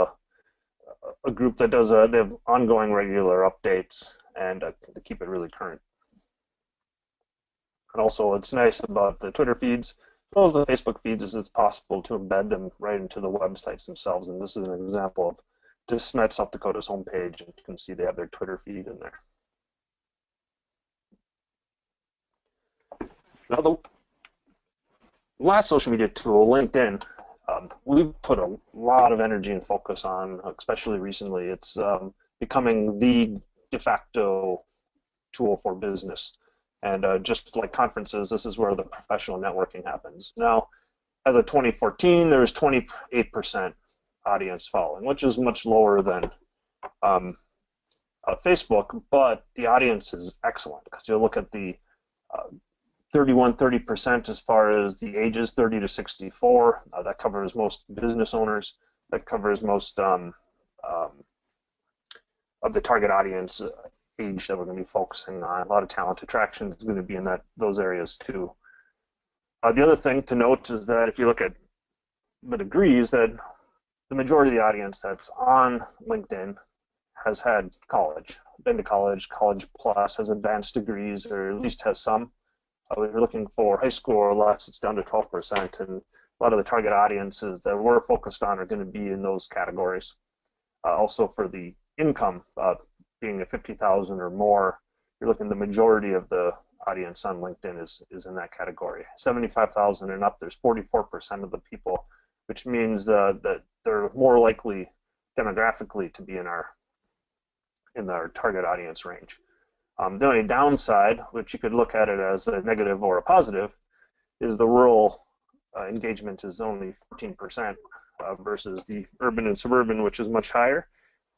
a group that does they have ongoing regular updates and they keep it really current. And also, what's nice about the Twitter feeds, as well as the Facebook feeds, is it's possible to embed them right into the websites themselves. And this is an example of DisNet South Dakota's homepage, and you can see they have their Twitter feed in there. Now, the last social media tool, LinkedIn, we've put a lot of energy and focus on, especially recently. It's becoming the de facto tool for business. And just like conferences, this is where the professional networking happens. Now, as of 2014, there was 28% audience following, which is much lower than Facebook, but the audience is excellent because you'll look at the 30% as far as the ages 30 to 64. That covers most business owners. That covers most of the target audience age that we're going to be focusing on. A lot of talent attraction is going to be in those areas too. The other thing to note is that if you look at the degrees, that the majority of the audience that's on LinkedIn has had college, been to college, college plus, has advanced degrees, or at least has some. When you're looking for high school or less, it's down to 12%, and a lot of the target audiences that we're focused on are going to be in those categories. Also for the income, being at 50,000 or more, you're looking the majority of the audience on LinkedIn is in that category. 75,000 and up, there's 44% of the people, which means that they're more likely demographically to be in our target audience range. The only downside, which you could look at it as a negative or a positive, is the rural engagement is only 14% versus the urban and suburban, which is much higher.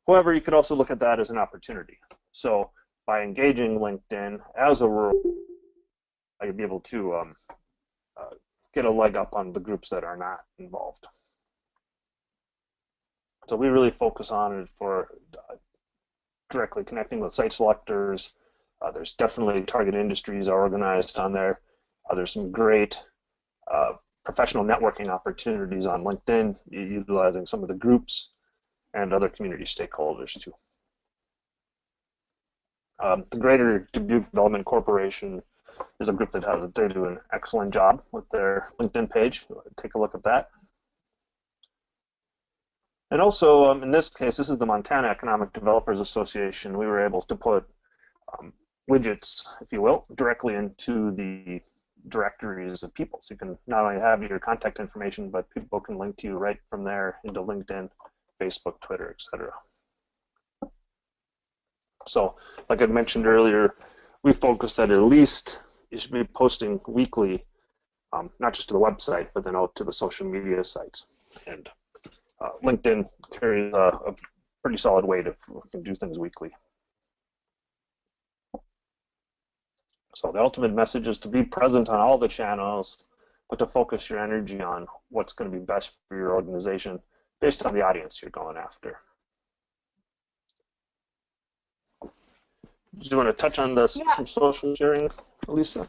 However, you could also look at that as an opportunity. So by engaging LinkedIn as a rural, you'll be able to get a leg up on the groups that are not involved. So we really focus on it for directly connecting with site selectors. There's definitely target industries are organized on there. There's some great professional networking opportunities on LinkedIn, utilizing some of the groups and other community stakeholders too. The Greater Dubuque Development Corporation is a group that they do an excellent job with their LinkedIn page. Take a look at that. And also, in this case, this is the Montana Economic Developers Association. We were able to put widgets, if you will, directly into the directories of people. So you can not only have your contact information, but people can link to you right from there into LinkedIn, Facebook, Twitter, etc. So, like I mentioned earlier, we focused that at least you should be posting weekly, not just to the website, but then out to the social media sites. And LinkedIn carries a pretty solid way to do things weekly. So the ultimate message is to be present on all the channels, but to focus your energy on what's going to be best for your organization based on the audience you're going after. Do you want to touch on this, some social sharing, Lisa?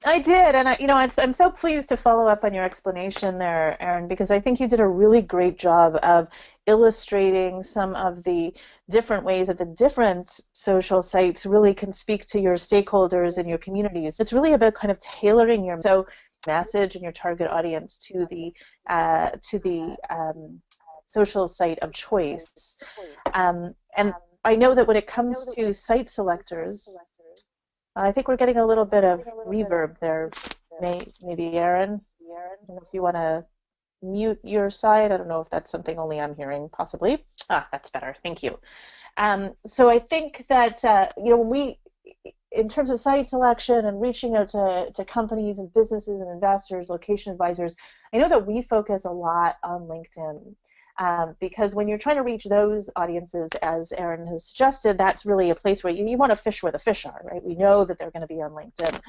I did, and I'm so pleased to follow up on your explanation there, Aaron, because I think you did a really great job of illustrating some of the different ways that the different social sites really can speak to your stakeholders and your communities. It's really about kind of tailoring your message and your target audience to the social site of choice. And I know that when it comes to site selectors, I think we're getting a little bit of reverb there. Maybe Aaron, I don't know if you want to mute your side. I don't know if that's something only I'm hearing, possibly. That's better. Thank you. So I think that we, in terms of site selection and reaching out to companies and businesses and investors, location advisors, I know that we focus a lot on LinkedIn. Because when you're trying to reach those audiences, as Aaron has suggested, that's really a place where you want to fish where the fish are, right? We know that they're going to be on LinkedIn.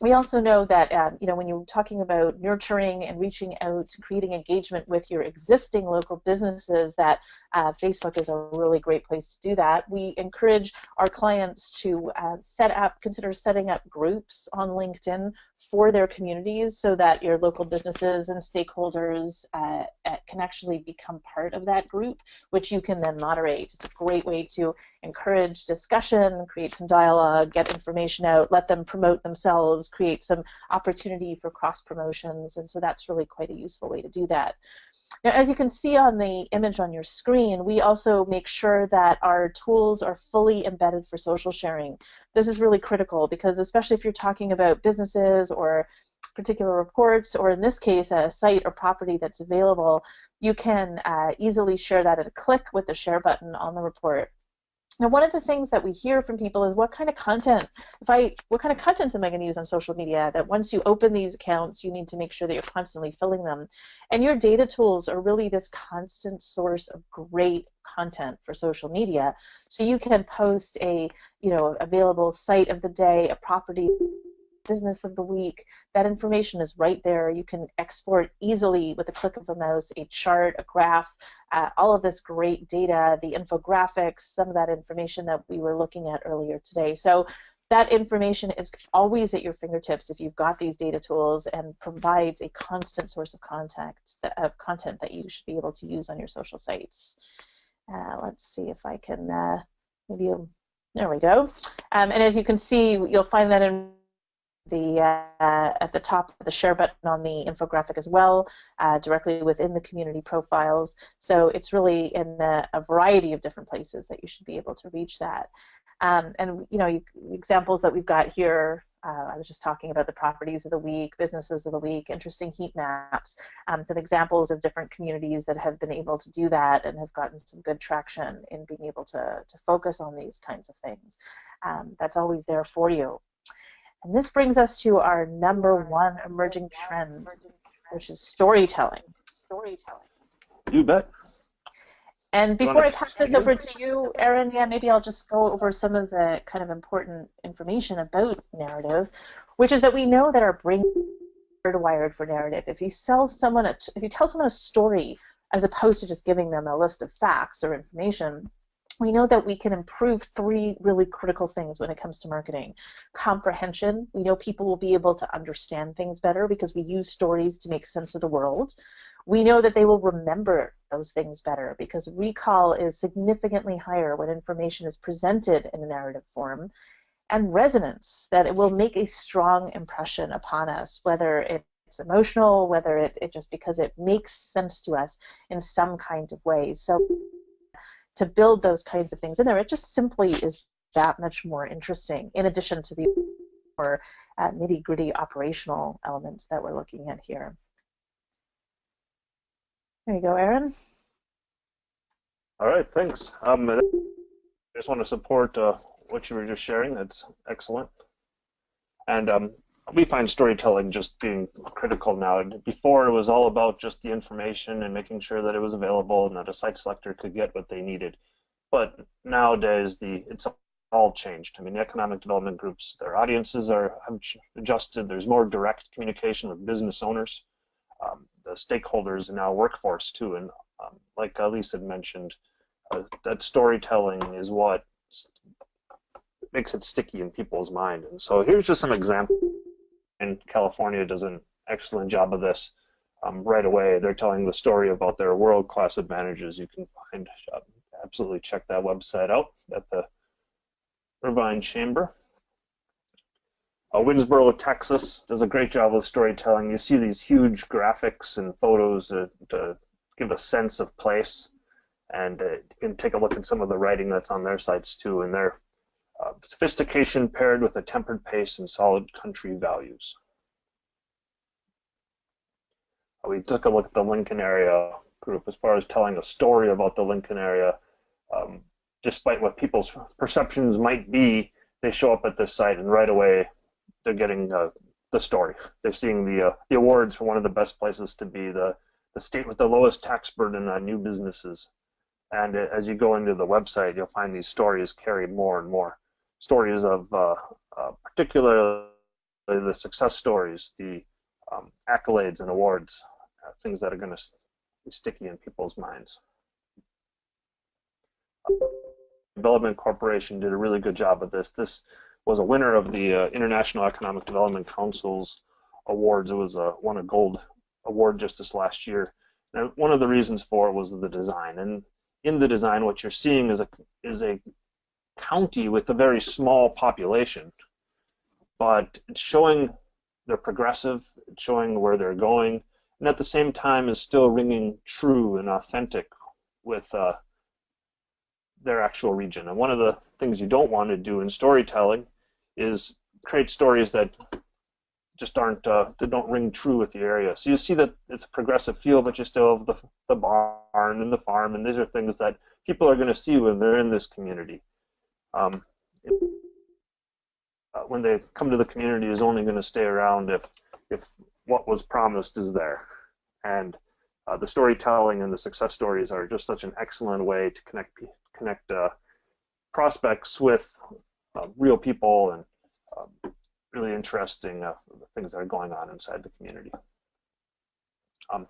We also know that when you're talking about nurturing and reaching out, creating engagement with your existing local businesses, that Facebook is a really great place to do that. We encourage our clients to consider setting up groups on LinkedIn for their communities so that your local businesses and stakeholders can actually become part of that group, which you can then moderate. It's a great way to encourage discussion, create some dialogue, get information out, let them promote themselves, create some opportunity for cross promotions, and so that's really quite a useful way to do that. Now, as you can see on the image on your screen, we also make sure that our tools are fully embedded for social sharing. This is really critical because, especially if you're talking about businesses or particular reports, or in this case, a site or property that's available, you can easily share that at a click with the share button on the report. Now, one of the things that we hear from people is what kind of content am I going to use on social media? That once you open these accounts, you need to make sure that you're constantly filling them. And your data tools are really this constant source of great content for social media. So you can post a available site of the day, a property, business of the week. That information is right there. You can export easily with a click of a mouse a chart, a graph, all of this great data, the infographics, some of that information that we were looking at earlier today. So that information is always at your fingertips if you've got these data tools, and provides a constant source of content that you should be able to use on your social sites. Let's see if I can, there we go. And as you can see, you'll find that in the at the top of the share button on the infographic as well, directly within the community profiles. So it's really in a variety of different places that you should be able to reach that. And examples that we've got here, I was just talking about the properties of the week, businesses of the week, interesting heat maps, some examples of different communities that have been able to do that and have gotten some good traction in being able to focus on these kinds of things. That's always there for you. And this brings us to our #1 emerging trend, which is storytelling. You bet. And before I pass this over to you, Erin, maybe I'll just go over some of the kind of important information about narrative, which is that we know that our brain is wired for narrative. If you tell someone a story as opposed to just giving them a list of facts or information, we know that we can improve 3 really critical things when it comes to marketing. Comprehension. We know people will be able to understand things better because we use stories to make sense of the world. We know that they will remember those things better because recall is significantly higher when information is presented in a narrative form. And resonance, that it will make a strong impression upon us, whether it's emotional, whether it just because it makes sense to us in some kind of way. So to build those kinds of things in there, it just simply is that much more interesting, in addition to the more nitty-gritty operational elements that we're looking at here. There you go, Erin. All right, thanks. I just want to support what you were just sharing. That's excellent. And we find storytelling just being critical now. Before, it was all about just the information and making sure that it was available and that a site selector could get what they needed. But nowadays, it's all changed. I mean, the economic development groups, their audiences have adjusted. There's more direct communication with business owners. The stakeholders in our workforce too, and like Lisa had mentioned, that storytelling is what makes it sticky in people's mind. And so here's just some examples. And California does an excellent job of this. Right away, they're telling the story about their world-class advantages. You can find, absolutely check that website out at the Irvine Chamber. Winsboro, Texas does a great job of storytelling. You see these huge graphics and photos to give a sense of place, and you can take a look at some of the writing that's on their sites too, and their sophistication paired with a tempered pace and solid country values. We took a look at the Lincoln area group as far as telling a story about the Lincoln area. Despite what people's perceptions might be, they show up at this site and right away they're getting the story. They're seeing the awards for one of the best places to be, the state with the lowest tax burden on new businesses. And as you go into the website, you'll find these stories carry more and more. Stories of particularly the success stories, the accolades and awards, things that are going to be sticky in people's minds. Development Corporation did a really good job of this. This was a winner of the International Economic Development Council's awards. It was won a gold award just this last year. And one of the reasons for it was the design. And in the design, what you're seeing is a county with a very small population, but it's showing they're progressive, it's showing where they're going, and at the same time is still ringing true and authentic with their actual region. And one of the things you don't want to do in storytelling is create stories that just aren't that don't ring true with the area. So you see that it's a progressive feel, but you still have the barn and the farm, and these are things that people are going to see when they're in this community. When they come to the community, is only going to stay around if what was promised is there. And the storytelling and the success stories are just such an excellent way to connect prospects with real people and really interesting things that are going on inside the community.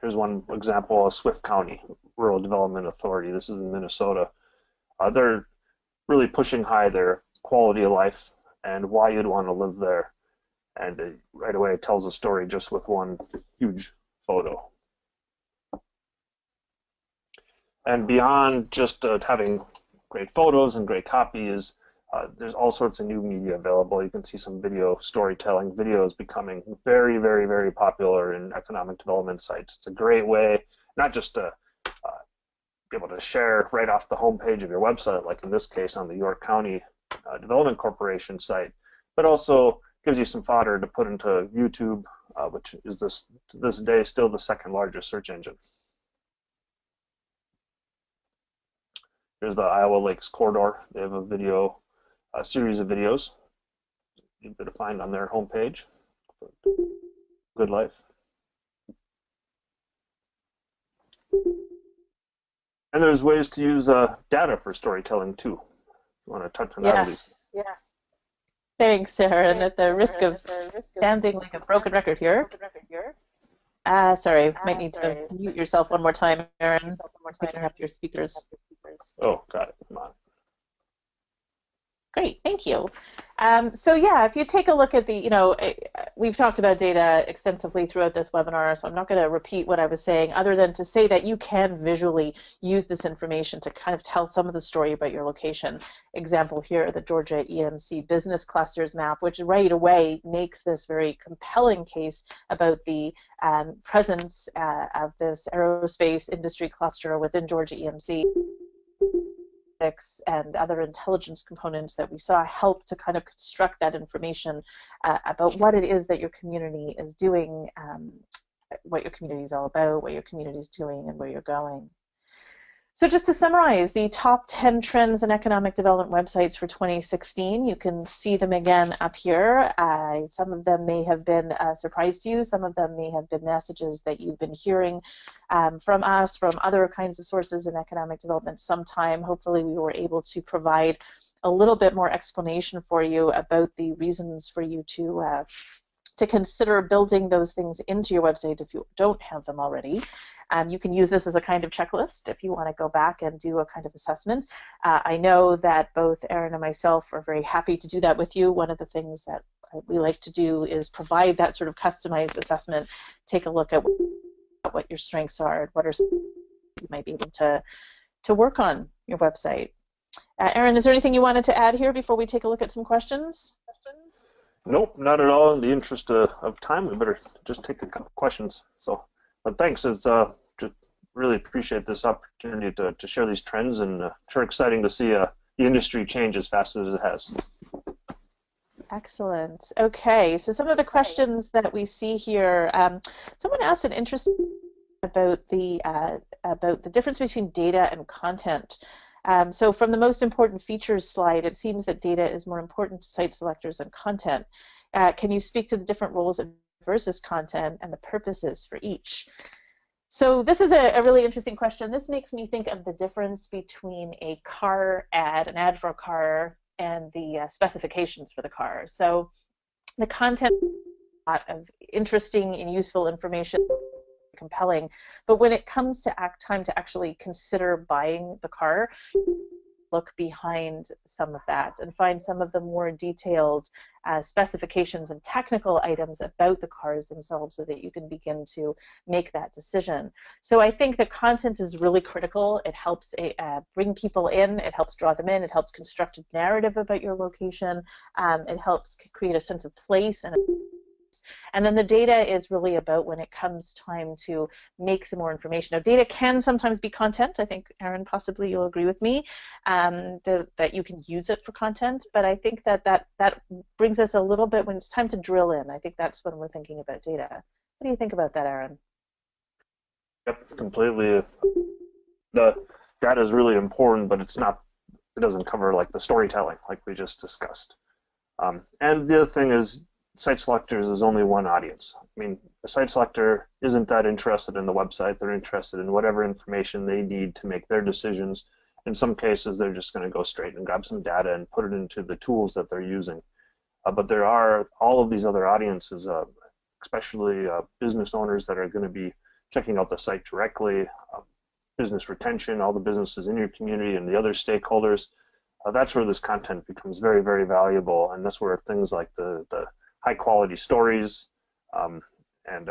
Here's one example of Swift County Rural Development Authority. This is in Minnesota. They're really pushing high their quality of life and why you'd want to live there. And right away it tells a story just with one huge photo. And beyond just having great photos and great copy is there's all sorts of new media available. You can see some video storytelling. Video is becoming very, very, very popular in economic development sites. It's a great way not just to be able to share right off the homepage of your website, like in this case on the York County Development Corporation site, but also gives you some fodder to put into YouTube, which is to this day still the second largest search engine. Here's the Iowa Lakes Corridor. They have a series of videos you can find on their homepage. Good life. And there's ways to use data for storytelling too. You want to touch on that, Elise? Yeah. Thanks, Aaron. At the risk of sounding like a broken record here. Sorry, might need to mute yourself one more time, Aaron. Picking up your speakers. Oh, got it. Come on. Great, thank you. So yeah, if you take a look at we've talked about data extensively throughout this webinar, so I'm not going to repeat what I was saying other than to say that you can visually use this information to kind of tell some of the story about your location. Example here, the Georgia EMC business clusters map, which right away makes this very compelling case about the presence of this aerospace industry cluster within Georgia EMC. And other intelligence components that we saw help to kind of construct that information about what it is that your community is doing, what your community is all about, what your community is doing, and where you're going. So just to summarize, the top 10 trends in economic development websites for 2016, you can see them again up here. Some of them may have been a surprise to you. Some of them may have been messages that you've been hearing from us, from other kinds of sources in economic development sometime. Hopefully we were able to provide a little bit more explanation for you about the reasons for you to consider building those things into your website if you don't have them already. You can use this as a kind of checklist if you want to go back and do a kind of assessment. I know that both Aaron and myself are very happy to do that with you. One of the things that we like to do is provide that sort of customized assessment, take a look at what your strengths are and what are you might be able to work on your website. Aaron, is there anything you wanted to add here before we take a look at some questions? Nope, not at all. In the interest of time, we better just take a couple questions. So, but thanks. It's just really appreciate this opportunity to share these trends, and sure exciting to see the industry change as fast as it has. Excellent. Okay, so some of the questions that we see here. Someone asked an interesting about the difference between data and content. So from the most important features slide, it seems that data is more important to site selectors than content. Can you speak to the different roles versus content and the purposes for each? So this is a really interesting question. This makes me think of the difference between a car ad, an ad for a car, and the specifications for the car. So the content, a lot of interesting and useful information, compelling, but when it comes to time to actually consider buying the car, look behind some of that and find some of the more detailed specifications and technical items about the cars themselves so that you can begin to make that decision. So I think the content is really critical. It helps bring people in, it helps draw them in, it helps construct a narrative about your location, it helps create a sense of place and then the data is really about when it comes time to make some more information. Now, data can sometimes be content. I think, Aaron, possibly you'll agree with me that you can use it for content. But I think that brings us a little bit when it's time to drill in. I think that's when we're thinking about data. What do you think about that, Aaron? Yep, completely. The data is really important, but it doesn't cover like the storytelling like we just discussed. And the other thing is, site selectors is only one audience. I mean, a site selector isn't that interested in the website. They're interested in whatever information they need to make their decisions. In some cases, they're just going to go straight and grab some data and put it into the tools that they're using. But there are all of these other audiences, especially business owners that are going to be checking out the site directly, business retention, all the businesses in your community and the other stakeholders. that's where this content becomes very, very valuable, and that's where things like the high quality stories and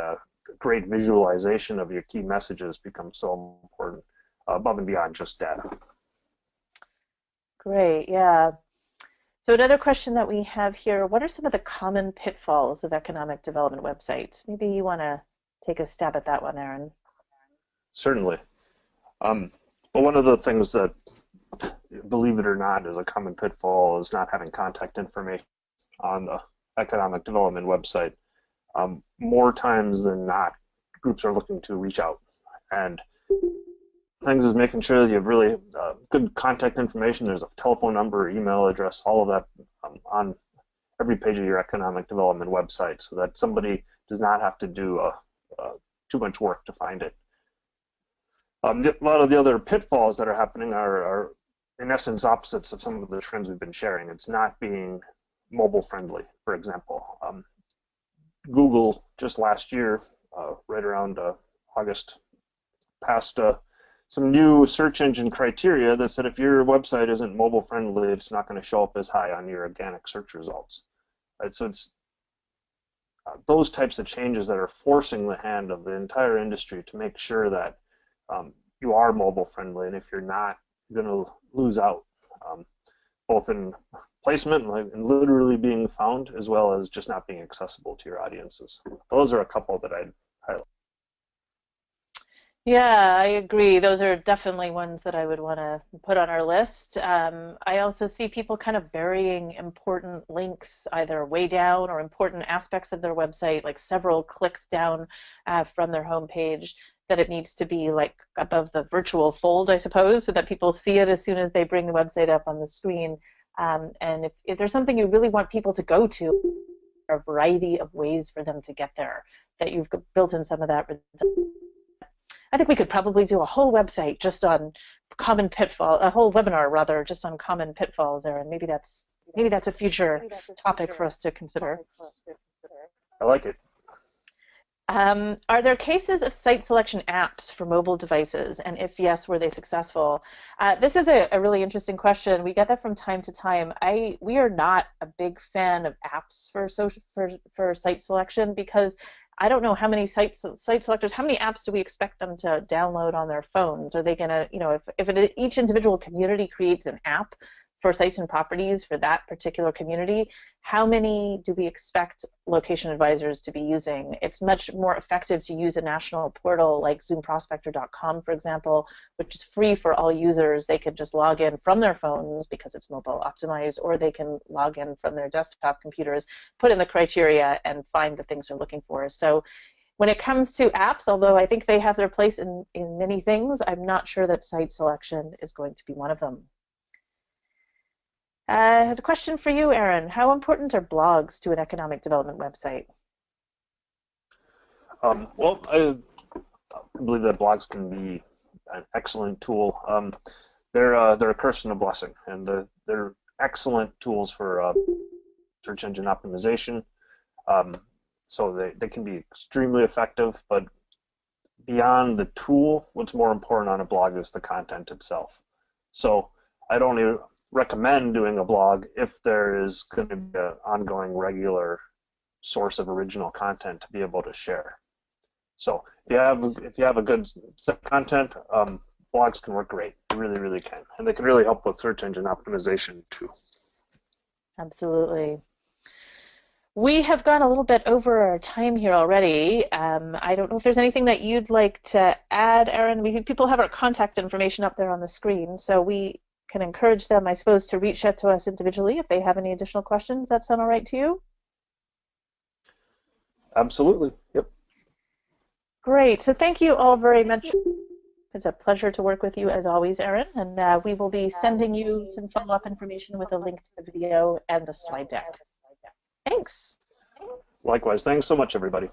great visualization of your key messages become so important above and beyond just data. Great, yeah. So another question that we have here, what are some of the common pitfalls of economic development websites? Maybe you want to take a stab at that one, Aaron. Certainly. But one of the things that, believe it or not, is a common pitfall is not having contact information on the economic development website. More times than not, groups are looking to reach out. And things is making sure that you have really good contact information. There's a telephone number, email address, all of that on every page of your economic development website, so that somebody does not have to do too much work to find it. A lot of the other pitfalls that are happening are in essence opposites of some of the trends we've been sharing. It's not being mobile friendly, for example. Google just last year, right around August, passed some new search engine criteria that said if your website isn't mobile friendly, it's not going to show up as high on your organic search results. Right? So it's those types of changes that are forcing the hand of the entire industry to make sure that you are mobile friendly, and if you're not, you're going to lose out, both in placement and literally being found, as well as just not being accessible to your audiences. Those are a couple that I'd highlight. Yeah, I agree. Those are definitely ones that I would want to put on our list. I also see people kind of burying important links either way down or important aspects of their website, like several clicks down from their homepage, that it needs to be like above the virtual fold, I suppose, so that people see it as soon as they bring the website up on the screen. And if there's something you really want people to go to, there are a variety of ways for them to get there, that you've built in some of that. I think we could probably do a whole website just on common pitfall, a whole webinar rather, just on common pitfalls there, and maybe that's a future topic for us to consider. I like it. Are there cases of site selection apps for mobile devices, and if yes, were they successful? This is a really interesting question. We get that from time to time. We are not a big fan of apps for site selection, because I don't know how many site selectors, how many apps do we expect them to download on their phones? Are they going to, if each individual community creates an app for sites and properties for that particular community, how many do we expect location advisors to be using? It's much more effective to use a national portal like zoomprospector.com, for example, which is free for all users. They could just log in from their phones because it's mobile optimized, or they can log in from their desktop computers, put in the criteria, and find the things they're looking for. So when it comes to apps, although I think they have their place in many things, I'm not sure that site selection is going to be one of them. I had a question for you, Aaron. How important are blogs to an economic development website? Well, I believe that blogs can be an excellent tool. They're a curse and a blessing, and they're excellent tools for search engine optimization. So they can be extremely effective, but beyond the tool, what's more important on a blog is the content itself. So I'd only recommend doing a blog if there is going to be an ongoing regular source of original content to be able to share. So if you have a good set of content, blogs can work great. They really, really can. And they can really help with search engine optimization too. Absolutely. We have gone a little bit over our time here already. I don't know if there's anything that you'd like to add, Aaron. People have our contact information up there on the screen, so we can encourage them, I suppose, to reach out to us individually if they have any additional questions. Does that sound all right to you? Absolutely. Yep. Great. So thank you all very much. It's a pleasure to work with you as always, Aaron, and we will be sending you some follow-up information with a link to the video and the slide deck. Thanks. Likewise. Thanks so much, everybody.